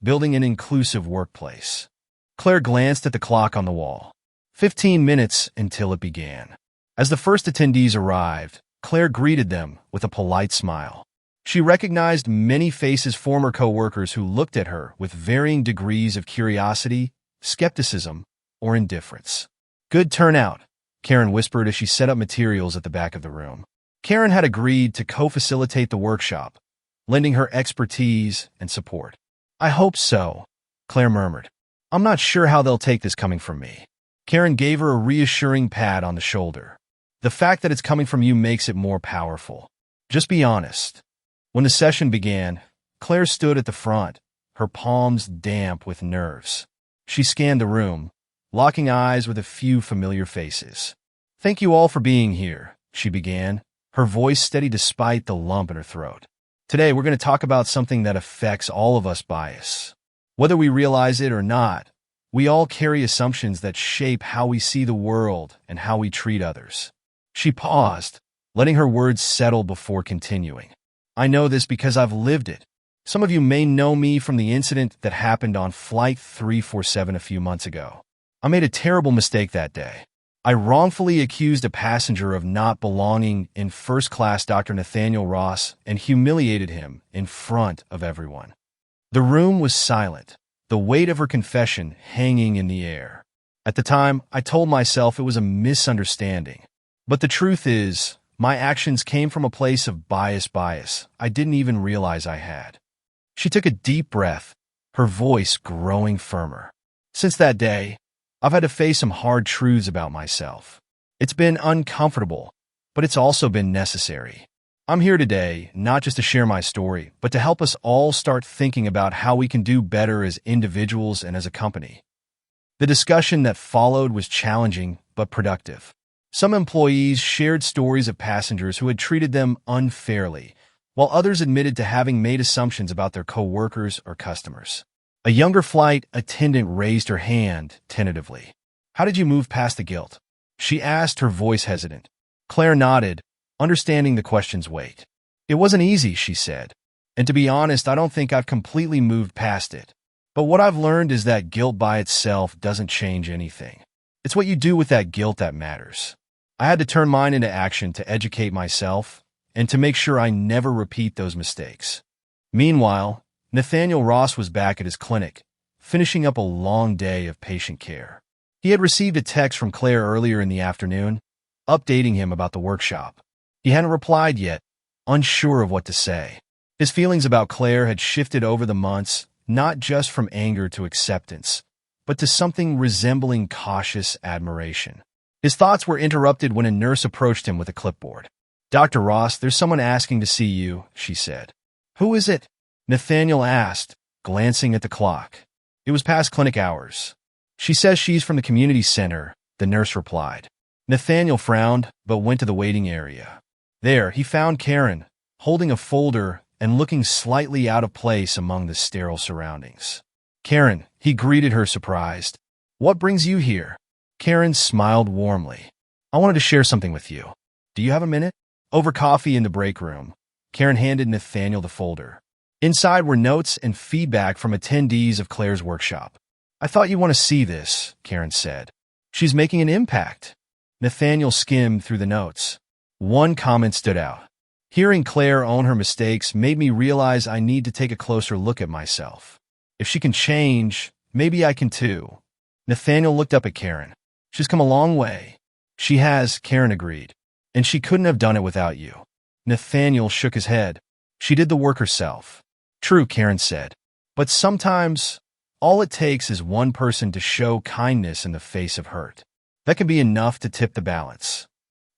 Building an Inclusive Workplace." Claire glanced at the clock on the wall. 15 minutes until it began. As the first attendees arrived, Claire greeted them with a polite smile. She recognized many faces, former co-workers who looked at her with varying degrees of curiosity, skepticism, or indifference. "Good turnout," Karen whispered as she set up materials at the back of the room. Karen had agreed to co-facilitate the workshop, lending her expertise and support. "I hope so," Claire murmured. "I'm not sure how they'll take this coming from me." Karen gave her a reassuring pat on the shoulder. "The fact that it's coming from you makes it more powerful. Just be honest." When the session began, Claire stood at the front, her palms damp with nerves. She scanned the room, locking eyes with a few familiar faces. "Thank you all for being here," she began, her voice steady despite the lump in her throat. "Today we're going to talk about something that affects all of us: bias. Whether we realize it or not, we all carry assumptions that shape how we see the world and how we treat others." She paused, letting her words settle before continuing. "I know this because I've lived it. Some of you may know me from the incident that happened on Flight 347 a few months ago. I made a terrible mistake that day. I wrongfully accused a passenger of not belonging in first class, Dr. Nathaniel Ross, and humiliated him in front of everyone." The room was silent, the weight of her confession hanging in the air. At the time, I told myself it was a misunderstanding. But the truth is, my actions came from a place of bias I didn't even realize I had. She took a deep breath, her voice growing firmer. "Since that day, I've had to face some hard truths about myself. It's been uncomfortable, but it's also been necessary. I'm here today not just to share my story, but to help us all start thinking about how we can do better as individuals and as a company. The discussion that followed was challenging but productive. Some employees shared stories of passengers who had treated them unfairly, while others admitted to having made assumptions about their coworkers or customers. A younger flight attendant raised her hand tentatively. "How did you move past the guilt?" she asked, her voice hesitant. Claire nodded, understanding the question's weight. "It wasn't easy," she said. "And to be honest, I don't think I've completely moved past it. But what I've learned is that guilt by itself doesn't change anything. It's what you do with that guilt that matters. I had to turn mine into action to educate myself and to make sure I never repeat those mistakes." Meanwhile, Nathaniel Ross was back at his clinic, finishing up a long day of patient care. He had received a text from Claire earlier in the afternoon, updating him about the workshop. He hadn't replied yet, unsure of what to say. His feelings about Claire had shifted over the months, not just from anger to acceptance, but to something resembling cautious admiration. His thoughts were interrupted when a nurse approached him with a clipboard. "Dr. Ross, there's someone asking to see you," she said. "Who is it?" Nathaniel asked, glancing at the clock. It was past clinic hours. "She says she's from the community center," the nurse replied. Nathaniel frowned, but went to the waiting area. There, he found Karen, holding a folder and looking slightly out of place among the sterile surroundings. "Karen," he greeted her, surprised. "What brings you here?" Karen smiled warmly. "I wanted to share something with you. Do you have a minute?" Over coffee in the break room, Karen handed Nathaniel the folder. Inside were notes and feedback from attendees of Claire's workshop. "I thought you'd want to see this," Karen said. "She's making an impact." Nathaniel skimmed through the notes. One comment stood out. "Hearing Claire own her mistakes made me realize I need to take a closer look at myself. If she can change, maybe I can too." Nathaniel looked up at Karen. "She's come a long way." "She has," Karen agreed. "And she couldn't have done it without you." Nathaniel shook his head. "She did the work herself." "True," Karen said. "But sometimes, all it takes is one person to show kindness in the face of hurt. That can be enough to tip the balance."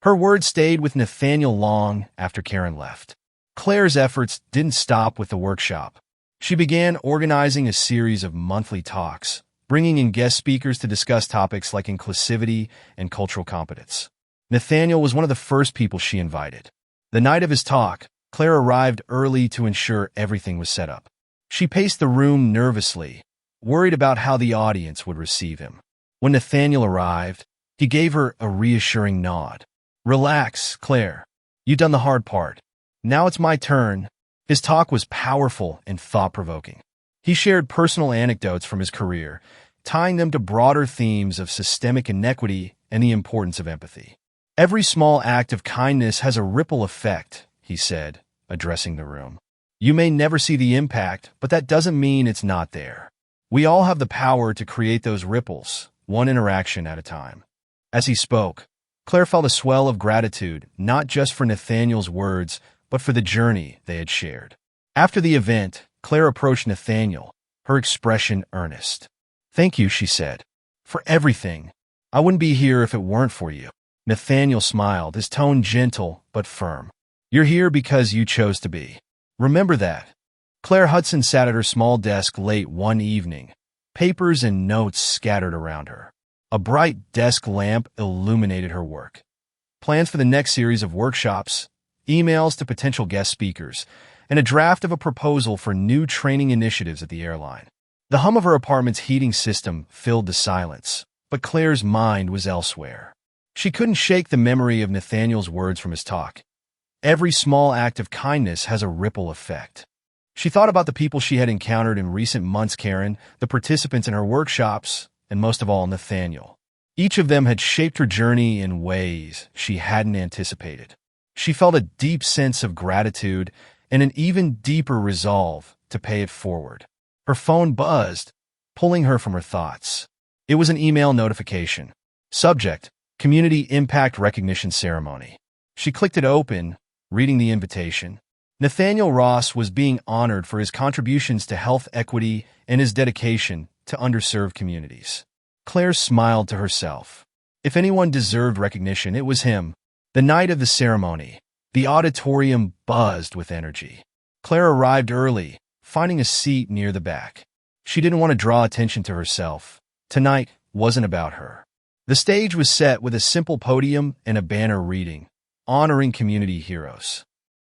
Her words stayed with Nathaniel long after Karen left. Claire's efforts didn't stop with the workshop. She began organizing a series of monthly talks, bringing in guest speakers to discuss topics like inclusivity and cultural competence. Nathaniel was one of the first people she invited. The night of his talk, Claire arrived early to ensure everything was set up. She paced the room nervously, worried about how the audience would receive him. When Nathaniel arrived, he gave her a reassuring nod. "Relax, Claire. You've done the hard part. Now it's my turn." His talk was powerful and thought-provoking. He shared personal anecdotes from his career, tying them to broader themes of systemic inequity and the importance of empathy. "Every small act of kindness has a ripple effect," he said, addressing the room. "You may never see the impact, but that doesn't mean it's not there. We all have the power to create those ripples, one interaction at a time." As he spoke, Claire felt a swell of gratitude, not just for Nathaniel's words, but for the journey they had shared. After the event, Claire approached Nathaniel, her expression earnest. "Thank you," she said, "for everything. I wouldn't be here if it weren't for you." Nathaniel smiled, his tone gentle but firm. "You're here because you chose to be. Remember that." Claire Hudson sat at her small desk late one evening, papers and notes scattered around her. A bright desk lamp illuminated her work. Plans for the next series of workshops, emails to potential guest speakers, and a draft of a proposal for new training initiatives at the airline. The hum of her apartment's heating system filled the silence, but Claire's mind was elsewhere. She couldn't shake the memory of Nathaniel's words from his talk. Every small act of kindness has a ripple effect. She thought about the people she had encountered in recent months, Karen, the participants in her workshops, and most of all, Nathaniel. Each of them had shaped her journey in ways she hadn't anticipated. She felt a deep sense of gratitude and an even deeper resolve to pay it forward. Her phone buzzed, pulling her from her thoughts. It was an email notification. Subject: Community Impact Recognition Ceremony. She clicked it open, reading the invitation. Nathaniel Ross was being honored for his contributions to health equity and his dedication to underserved communities. Claire smiled to herself. If anyone deserved recognition, it was him. The night of the ceremony, The auditorium buzzed with energy. Claire arrived early, finding a seat near the back. She didn't want to draw attention to herself. Tonight wasn't about her. The stage was set with a simple podium and a banner reading, "Honoring Community Heroes."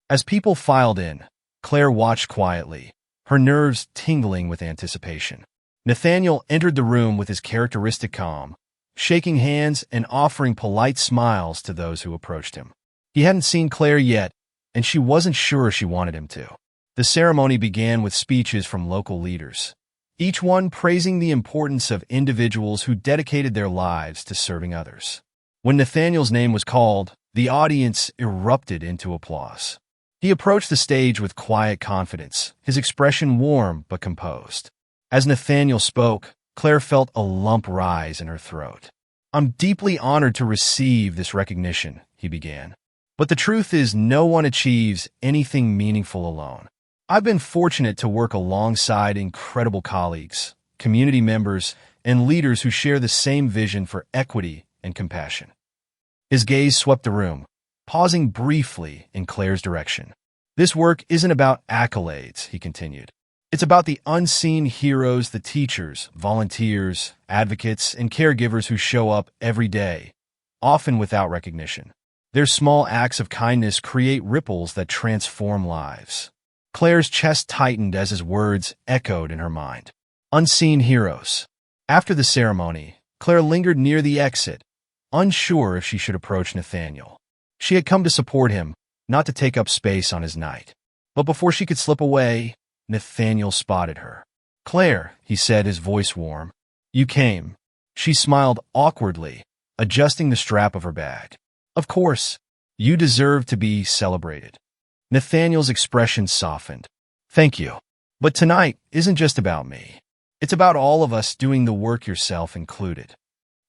As people filed in, Claire watched quietly, her nerves tingling with anticipation. Nathaniel entered the room with his characteristic calm, shaking hands and offering polite smiles to those who approached him. He hadn't seen Claire yet, and she wasn't sure she wanted him to. The ceremony began with speeches from local leaders, each one praising the importance of individuals who dedicated their lives to serving others. When Nathaniel's name was called, the audience erupted into applause. He approached the stage with quiet confidence, his expression warm but composed. As Nathaniel spoke, Claire felt a lump rise in her throat. "I'm deeply honored to receive this recognition," he began. "But the truth is, no one achieves anything meaningful alone. I've been fortunate to work alongside incredible colleagues, community members, and leaders who share the same vision for equity and compassion." His gaze swept the room, pausing briefly in Claire's direction. "This work isn't about accolades," he continued. "It's about the unseen heroes, the teachers, volunteers, advocates, and caregivers who show up every day, often without recognition. Their small acts of kindness create ripples that transform lives." Claire's chest tightened as his words echoed in her mind. Unseen heroes. After the ceremony, Claire lingered near the exit, unsure if she should approach Nathaniel. She had come to support him, not to take up space on his night. But before she could slip away, Nathaniel spotted her. "Claire," he said, his voice warm. "You came." She smiled awkwardly, adjusting the strap of her bag. "Of course. You deserve to be celebrated." Nathaniel's expression softened. "Thank you. But tonight isn't just about me. It's about all of us doing the work, yourself included."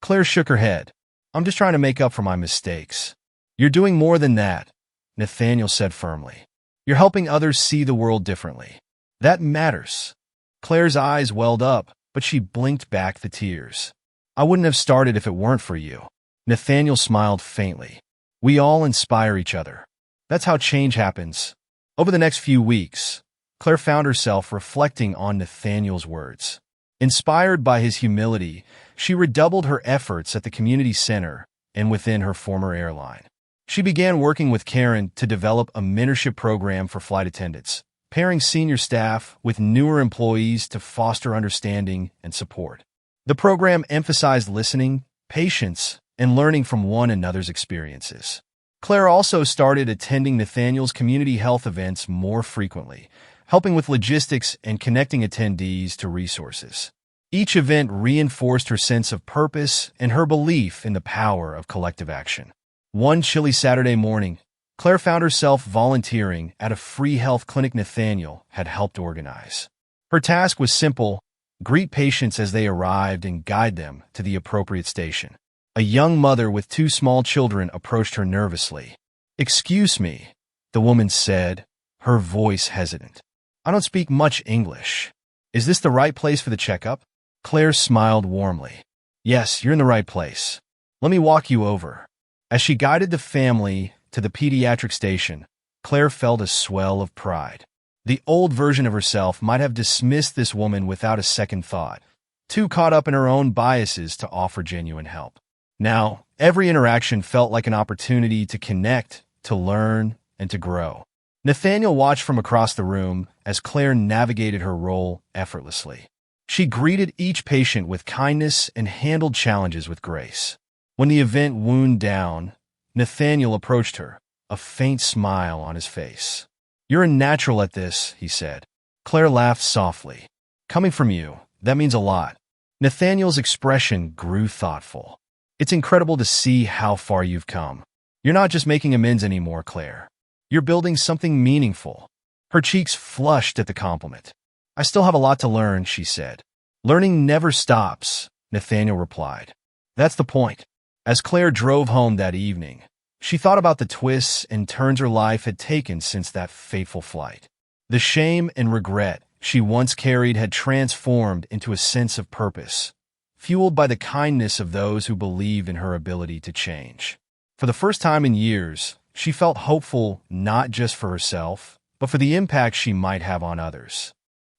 Claire shook her head. "I'm just trying to make up for my mistakes." "You're doing more than that," Nathaniel said firmly. "You're helping others see the world differently. That matters." Claire's eyes welled up, but she blinked back the tears. "I wouldn't have started if it weren't for you." Nathaniel smiled faintly. "We all inspire each other. That's how change happens." Over the next few weeks, Claire found herself reflecting on Nathaniel's words. Inspired by his humility, she redoubled her efforts at the community center and within her former airline. She began working with Karen to develop a mentorship program for flight attendants, pairing senior staff with newer employees to foster understanding and support. The program emphasized listening, patience, and learning from one another's experiences. Claire also started attending Nathaniel's community health events more frequently, helping with logistics and connecting attendees to resources. Each event reinforced her sense of purpose and her belief in the power of collective action. One chilly Saturday morning, Claire found herself volunteering at a free health clinic Nathaniel had helped organize. Her task was simple: greet patients as they arrived and guide them to the appropriate station. A young mother with 2 small children approached her nervously. "Excuse me," the woman said, her voice hesitant. "I don't speak much English. Is this the right place for the checkup?" Claire smiled warmly. "Yes, you're in the right place. Let me walk you over." As she guided the family to the pediatric station, Claire felt a swell of pride. The old version of herself might have dismissed this woman without a second thought, too caught up in her own biases to offer genuine help. Now, every interaction felt like an opportunity to connect, to learn, and to grow. Nathaniel watched from across the room as Claire navigated her role effortlessly. She greeted each patient with kindness and handled challenges with grace. When the event wound down, Nathaniel approached her, a faint smile on his face. "You're a natural at this," he said. Claire laughed softly. "Coming from you, that means a lot." Nathaniel's expression grew thoughtful. "It's incredible to see how far you've come. You're not just making amends anymore, Claire. You're building something meaningful." Her cheeks flushed at the compliment. "I still have a lot to learn," she said. "Learning never stops," Nathaniel replied. "That's the point." As Claire drove home that evening, she thought about the twists and turns her life had taken since that fateful flight. The shame and regret she once carried had transformed into a sense of purpose, fueled by the kindness of those who believed in her ability to change. For the first time in years, She felt hopeful not just for herself, but for the impact she might have on others.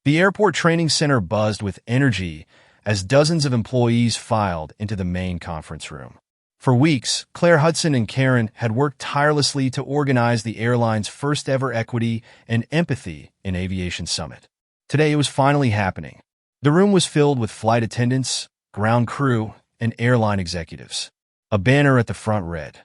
The airport training center buzzed with energy as dozens of employees filed into the main conference room. For weeks, Claire Hudson and Karen had worked tirelessly to organize the airline's first-ever Equity and Empathy in Aviation Summit. Today it was finally happening. The room was filled with flight attendants, ground crew, and airline executives. A banner at the front read,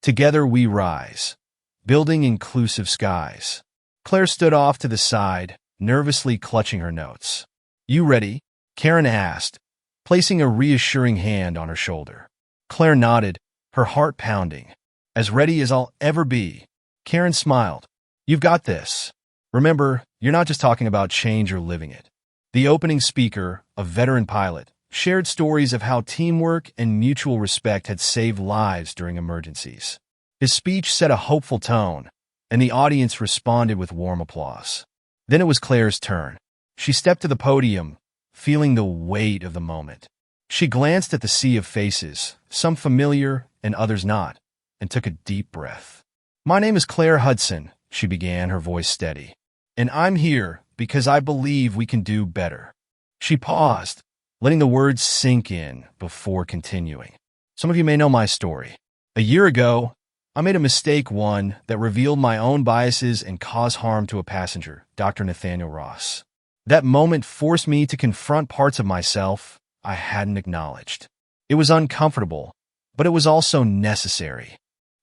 "Together we rise, building inclusive skies." Claire stood off to the side, nervously clutching her notes. "You ready?" Karen asked, placing a reassuring hand on her shoulder. Claire nodded, her heart pounding. "As ready as I'll ever be." Karen smiled. "You've got this. Remember, you're not just talking about change, you're living it." The opening speaker, a veteran pilot, shared stories of how teamwork and mutual respect had saved lives during emergencies. His speech set a hopeful tone, and the audience responded with warm applause. Then it was Claire's turn. She stepped to the podium, feeling the weight of the moment. She glanced at the sea of faces, some familiar and others not, and took a deep breath. "My name is Claire Hudson," she began, her voice steady, "and I'm here because I believe we can do better." She paused, letting the words sink in before continuing. "Some of you may know my story. A year ago, I made a mistake, one that revealed my own biases and caused harm to a passenger, Dr. Nathaniel Ross. That moment forced me to confront parts of myself I hadn't acknowledged. It was uncomfortable, but it was also necessary."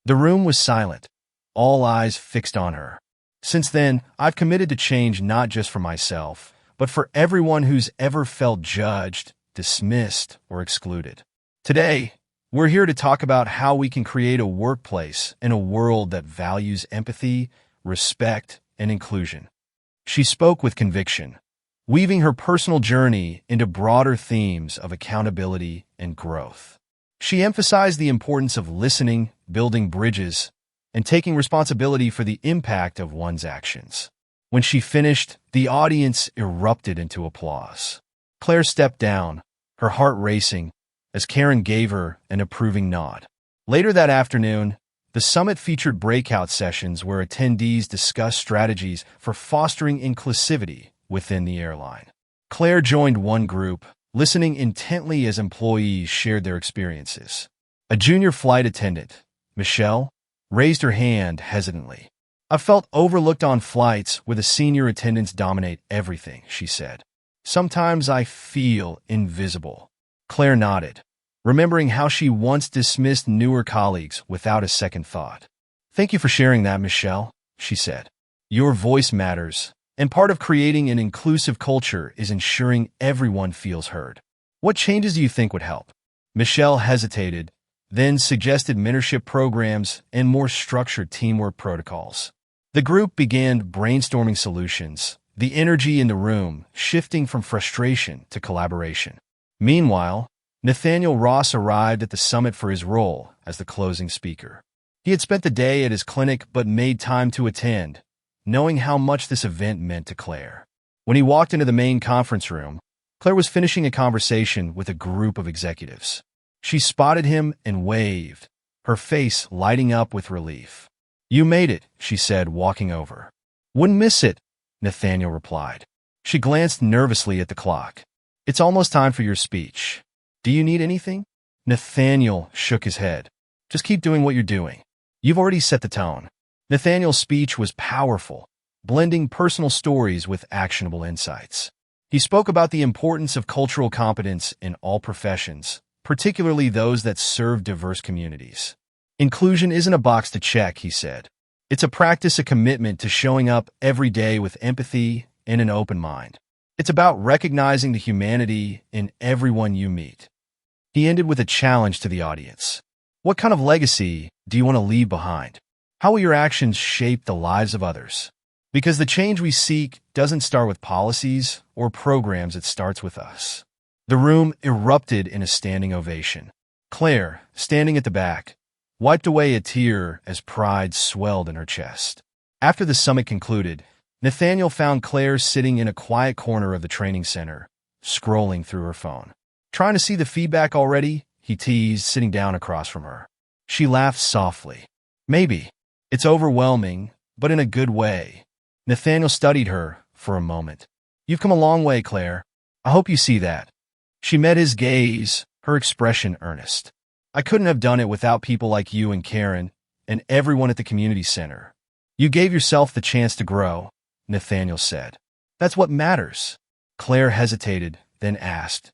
The room was silent, all eyes fixed on her. Since then, I've committed to change not just for myself, but for everyone who's ever felt judged, dismissed, or excluded. Today, we're here to talk about how we can create a workplace and a world that values empathy, respect, and inclusion. She spoke with conviction, weaving her personal journey into broader themes of accountability and growth. She emphasized the importance of listening, building bridges, and taking responsibility for the impact of one's actions. When she finished, the audience erupted into applause. Claire stepped down, her heart racing, as Karen gave her an approving nod. Later that afternoon, the summit featured breakout sessions where attendees discussed strategies for fostering inclusivity within the airline. Claire joined one group, listening intently as employees shared their experiences. A junior flight attendant, Michelle, raised her hand hesitantly. "I felt overlooked on flights where the senior attendants dominate everything," she said. "Sometimes I feel invisible." Claire nodded, remembering how she once dismissed newer colleagues without a second thought. "Thank you for sharing that, Michelle," she said. "Your voice matters, and part of creating an inclusive culture is ensuring everyone feels heard. What changes do you think would help?" Michelle hesitated, then suggested mentorship programs and more structured teamwork protocols. The group began brainstorming solutions, the energy in the room shifting from frustration to collaboration. Meanwhile, Nathaniel Ross arrived at the summit for his role as the closing speaker. He had spent the day at his clinic but made time to attend, knowing how much this event meant to Claire. When he walked into the main conference room, Claire was finishing a conversation with a group of executives. She spotted him and waved, her face lighting up with relief. "You made it," she said, walking over. "Wouldn't miss it," Nathaniel replied. She glanced nervously at the clock. "It's almost time for your speech. Do you need anything?" Nathaniel shook his head. "Just keep doing what you're doing. You've already set the tone." Nathaniel's speech was powerful, blending personal stories with actionable insights. He spoke about the importance of cultural competence in all professions, particularly those that serve diverse communities. "Inclusion isn't a box to check," he said. "It's a practice, a commitment to showing up every day with empathy and an open mind. It's about recognizing the humanity in everyone you meet." He ended with a challenge to the audience. What kind of legacy do you want to leave behind? How will your actions shape the lives of others? Because the change we seek doesn't start with policies or programs, it starts with us. The room erupted in a standing ovation. Claire, standing at the back, wiped away a tear as pride swelled in her chest. After the summit concluded, Nathaniel found Claire sitting in a quiet corner of the training center, scrolling through her phone. "Trying to see the feedback already?" he teased, sitting down across from her. She laughed softly. "Maybe. It's overwhelming, but in a good way. Nathaniel studied her for a moment. You've come a long way, Claire. I hope you see that. She met his gaze, her expression earnest. I couldn't have done it without people like you and Karen and everyone at the community center. You gave yourself the chance to grow, Nathaniel said. That's what matters. Claire hesitated, then asked,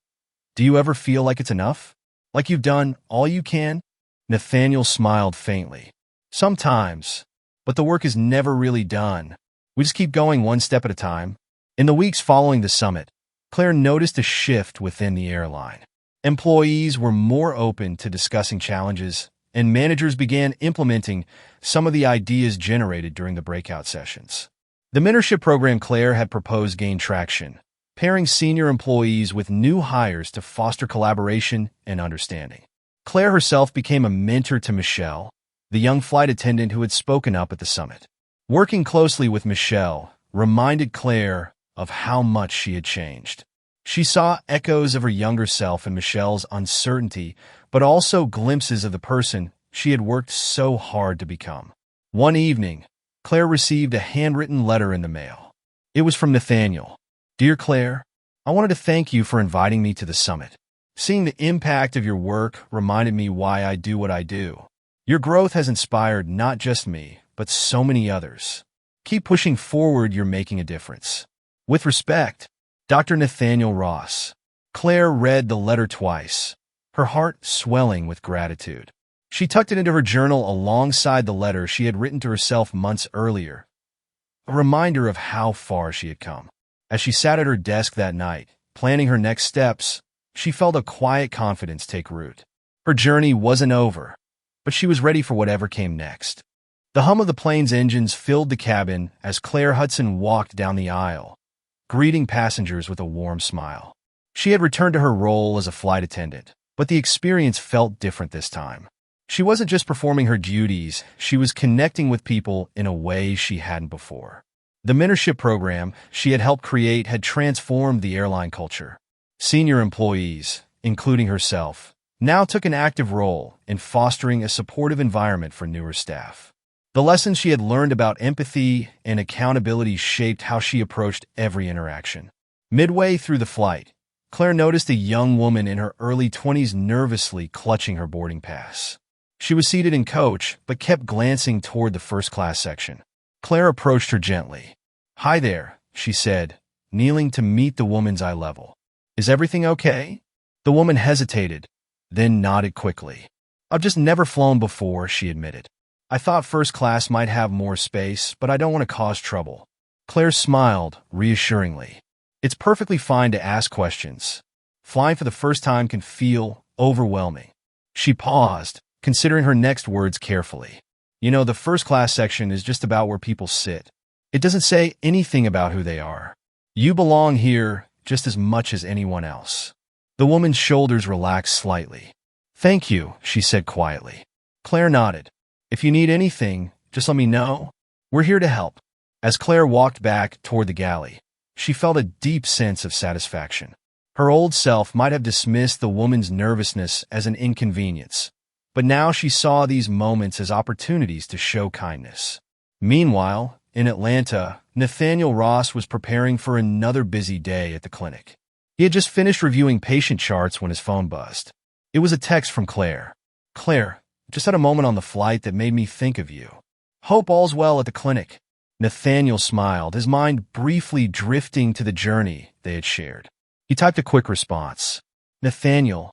do you ever feel like it's enough? Like you've done all you can? Nathaniel smiled faintly. Sometimes, but the work is never really done. We just keep going one step at a time. In the weeks following the summit, Claire noticed a shift within the airline. Employees were more open to discussing challenges, and managers began implementing some of the ideas generated during the breakout sessions. The mentorship program Claire had proposed gained traction, pairing senior employees with new hires to foster collaboration and understanding. Claire herself became a mentor to Michelle, the young flight attendant who had spoken up at the summit. Working closely with Michelle reminded Claire of how much she had changed. She saw echoes of her younger self in Michelle's uncertainty, but also glimpses of the person she had worked so hard to become. One evening, Claire received a handwritten letter in the mail. It was from Nathaniel. Dear Claire, I wanted to thank you for inviting me to the summit. Seeing the impact of your work reminded me why I do what I do. Your growth has inspired not just me, but so many others. Keep pushing forward, you're making a difference. With respect, Dr. Nathaniel Ross. Claire read the letter twice, her heart swelling with gratitude. She tucked it into her journal alongside the letter she had written to herself months earlier, a reminder of how far she had come. As she sat at her desk that night, planning her next steps, she felt a quiet confidence take root. Her journey wasn't over, but she was ready for whatever came next. The hum of the plane's engines filled the cabin as Claire Hudson walked down the aisle, greeting passengers with a warm smile. She had returned to her role as a flight attendant, but the experience felt different this time. She wasn't just performing her duties, she was connecting with people in a way she hadn't before. The mentorship program she had helped create had transformed the airline culture. Senior employees, including herself, now took an active role in fostering a supportive environment for newer staff. The lessons she had learned about empathy and accountability shaped how she approached every interaction. Midway through the flight, Claire noticed a young woman in her early 20s nervously clutching her boarding pass. She was seated in coach, but kept glancing toward the first-class section. Claire approached her gently. Hi there, she said, kneeling to meet the woman's eye level. Is everything okay? The woman hesitated, then nodded quickly. I've just never flown before, she admitted. I thought first class might have more space, but I don't want to cause trouble. Claire smiled reassuringly. It's perfectly fine to ask questions. Flying for the first time can feel overwhelming. She paused, considering her next words carefully. You know, the first-class section is just about where people sit. It doesn't say anything about who they are. You belong here just as much as anyone else. The woman's shoulders relaxed slightly. Thank you, she said quietly. Claire nodded. If you need anything, just let me know. We're here to help. As Claire walked back toward the galley, she felt a deep sense of satisfaction. Her old self might have dismissed the woman's nervousness as an inconvenience, but now she saw these moments as opportunities to show kindness. Meanwhile, in Atlanta, Nathaniel Ross was preparing for another busy day at the clinic. He had just finished reviewing patient charts when his phone buzzed. It was a text from Claire. Claire, just had a moment on the flight that made me think of you. Hope all's well at the clinic. Nathaniel smiled, his mind briefly drifting to the journey they had shared. He typed a quick response. Nathaniel,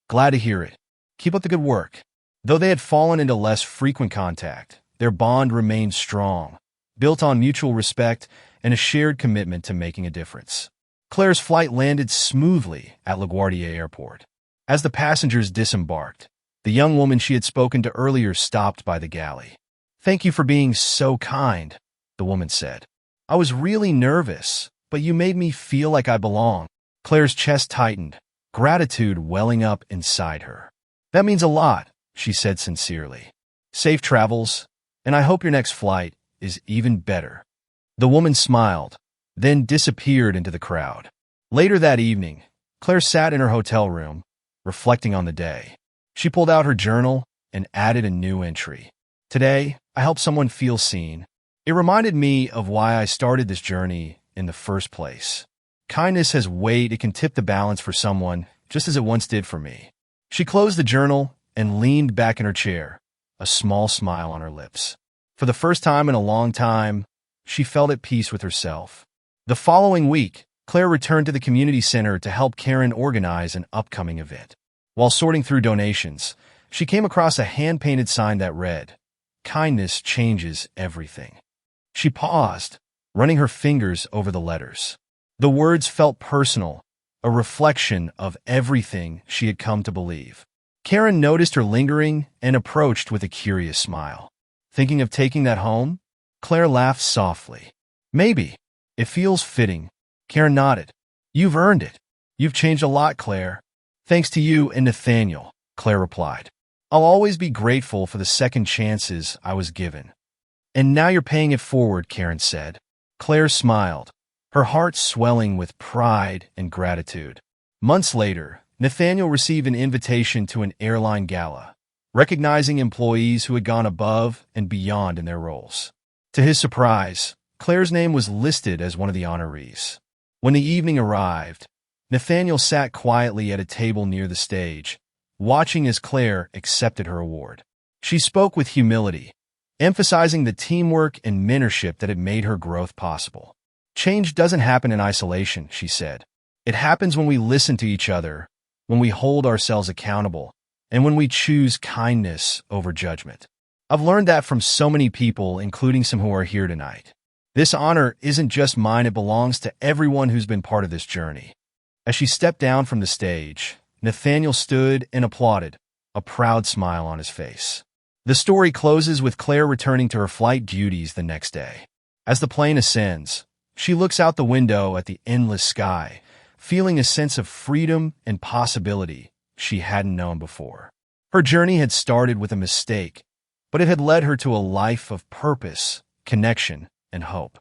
glad to hear it. Keep up the good work. Though they had fallen into less frequent contact, their bond remained strong, built on mutual respect and a shared commitment to making a difference. Claire's flight landed smoothly at LaGuardia Airport. As the passengers disembarked, the young woman she had spoken to earlier stopped by the galley. Thank you for being so kind, the woman said. I was really nervous, but you made me feel like I belong. Claire's chest tightened, gratitude welling up inside her. That means a lot, she said sincerely. Safe travels, and I hope your next flight is even better. The woman smiled, then disappeared into the crowd. Later that evening, Claire sat in her hotel room, reflecting on the day. She pulled out her journal and added a new entry. Today, I helped someone feel seen. It reminded me of why I started this journey in the first place. Kindness has weight. It can tip the balance for someone, just as it once did for me. She closed the journal and leaned back in her chair, a small smile on her lips. For the first time in a long time, she felt at peace with herself. The following week, Claire returned to the community center to help Karen organize an upcoming event. While sorting through donations, she came across a hand-painted sign that read, "Kindness changes everything." She paused, running her fingers over the letters. The words felt personal, a reflection of everything she had come to believe. Karen noticed her lingering and approached with a curious smile. "Thinking of taking that home?" Claire laughed softly. "Maybe. It feels fitting." Karen nodded. "You've earned it. You've changed a lot, Claire." "Thanks to you and Nathaniel," Claire replied. "I'll always be grateful for the second chances I was given." "And now you're paying it forward," Karen said. Claire smiled, her heart swelling with pride and gratitude. Months later, Nathaniel received an invitation to an airline gala, recognizing employees who had gone above and beyond in their roles. To his surprise, Claire's name was listed as one of the honorees. When the evening arrived, Nathaniel sat quietly at a table near the stage, watching as Claire accepted her award. She spoke with humility, emphasizing the teamwork and mentorship that had made her growth possible. "Change doesn't happen in isolation," she said. "It happens when we listen to each other, when we hold ourselves accountable, and when we choose kindness over judgment." I've learned that from so many people, including some who are here tonight. This honor isn't just mine, it belongs to everyone who's been part of this journey. As she stepped down from the stage, Nathaniel stood and applauded, a proud smile on his face. The story closes with Claire returning to her flight duties the next day. As the plane ascends, she looks out the window at the endless sky, feeling a sense of freedom and possibility she hadn't known before. Her journey had started with a mistake, but it had led her to a life of purpose, connection, and hope.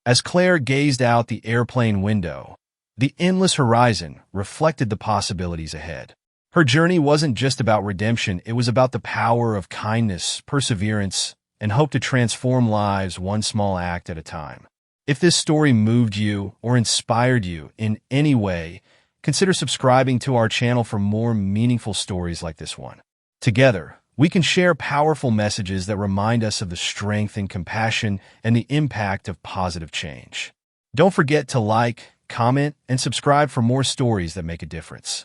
As Claire gazed out the airplane window, the endless horizon reflected the possibilities ahead. Her journey wasn't just about redemption, it was about the power of kindness, perseverance, and hope to transform lives one small act at a time. If this story moved you or inspired you in any way, consider subscribing to our channel for more meaningful stories like this one. Together, we can share powerful messages that remind us of the strength and compassion and the impact of positive change. Don't forget to like, comment, and subscribe for more stories that make a difference.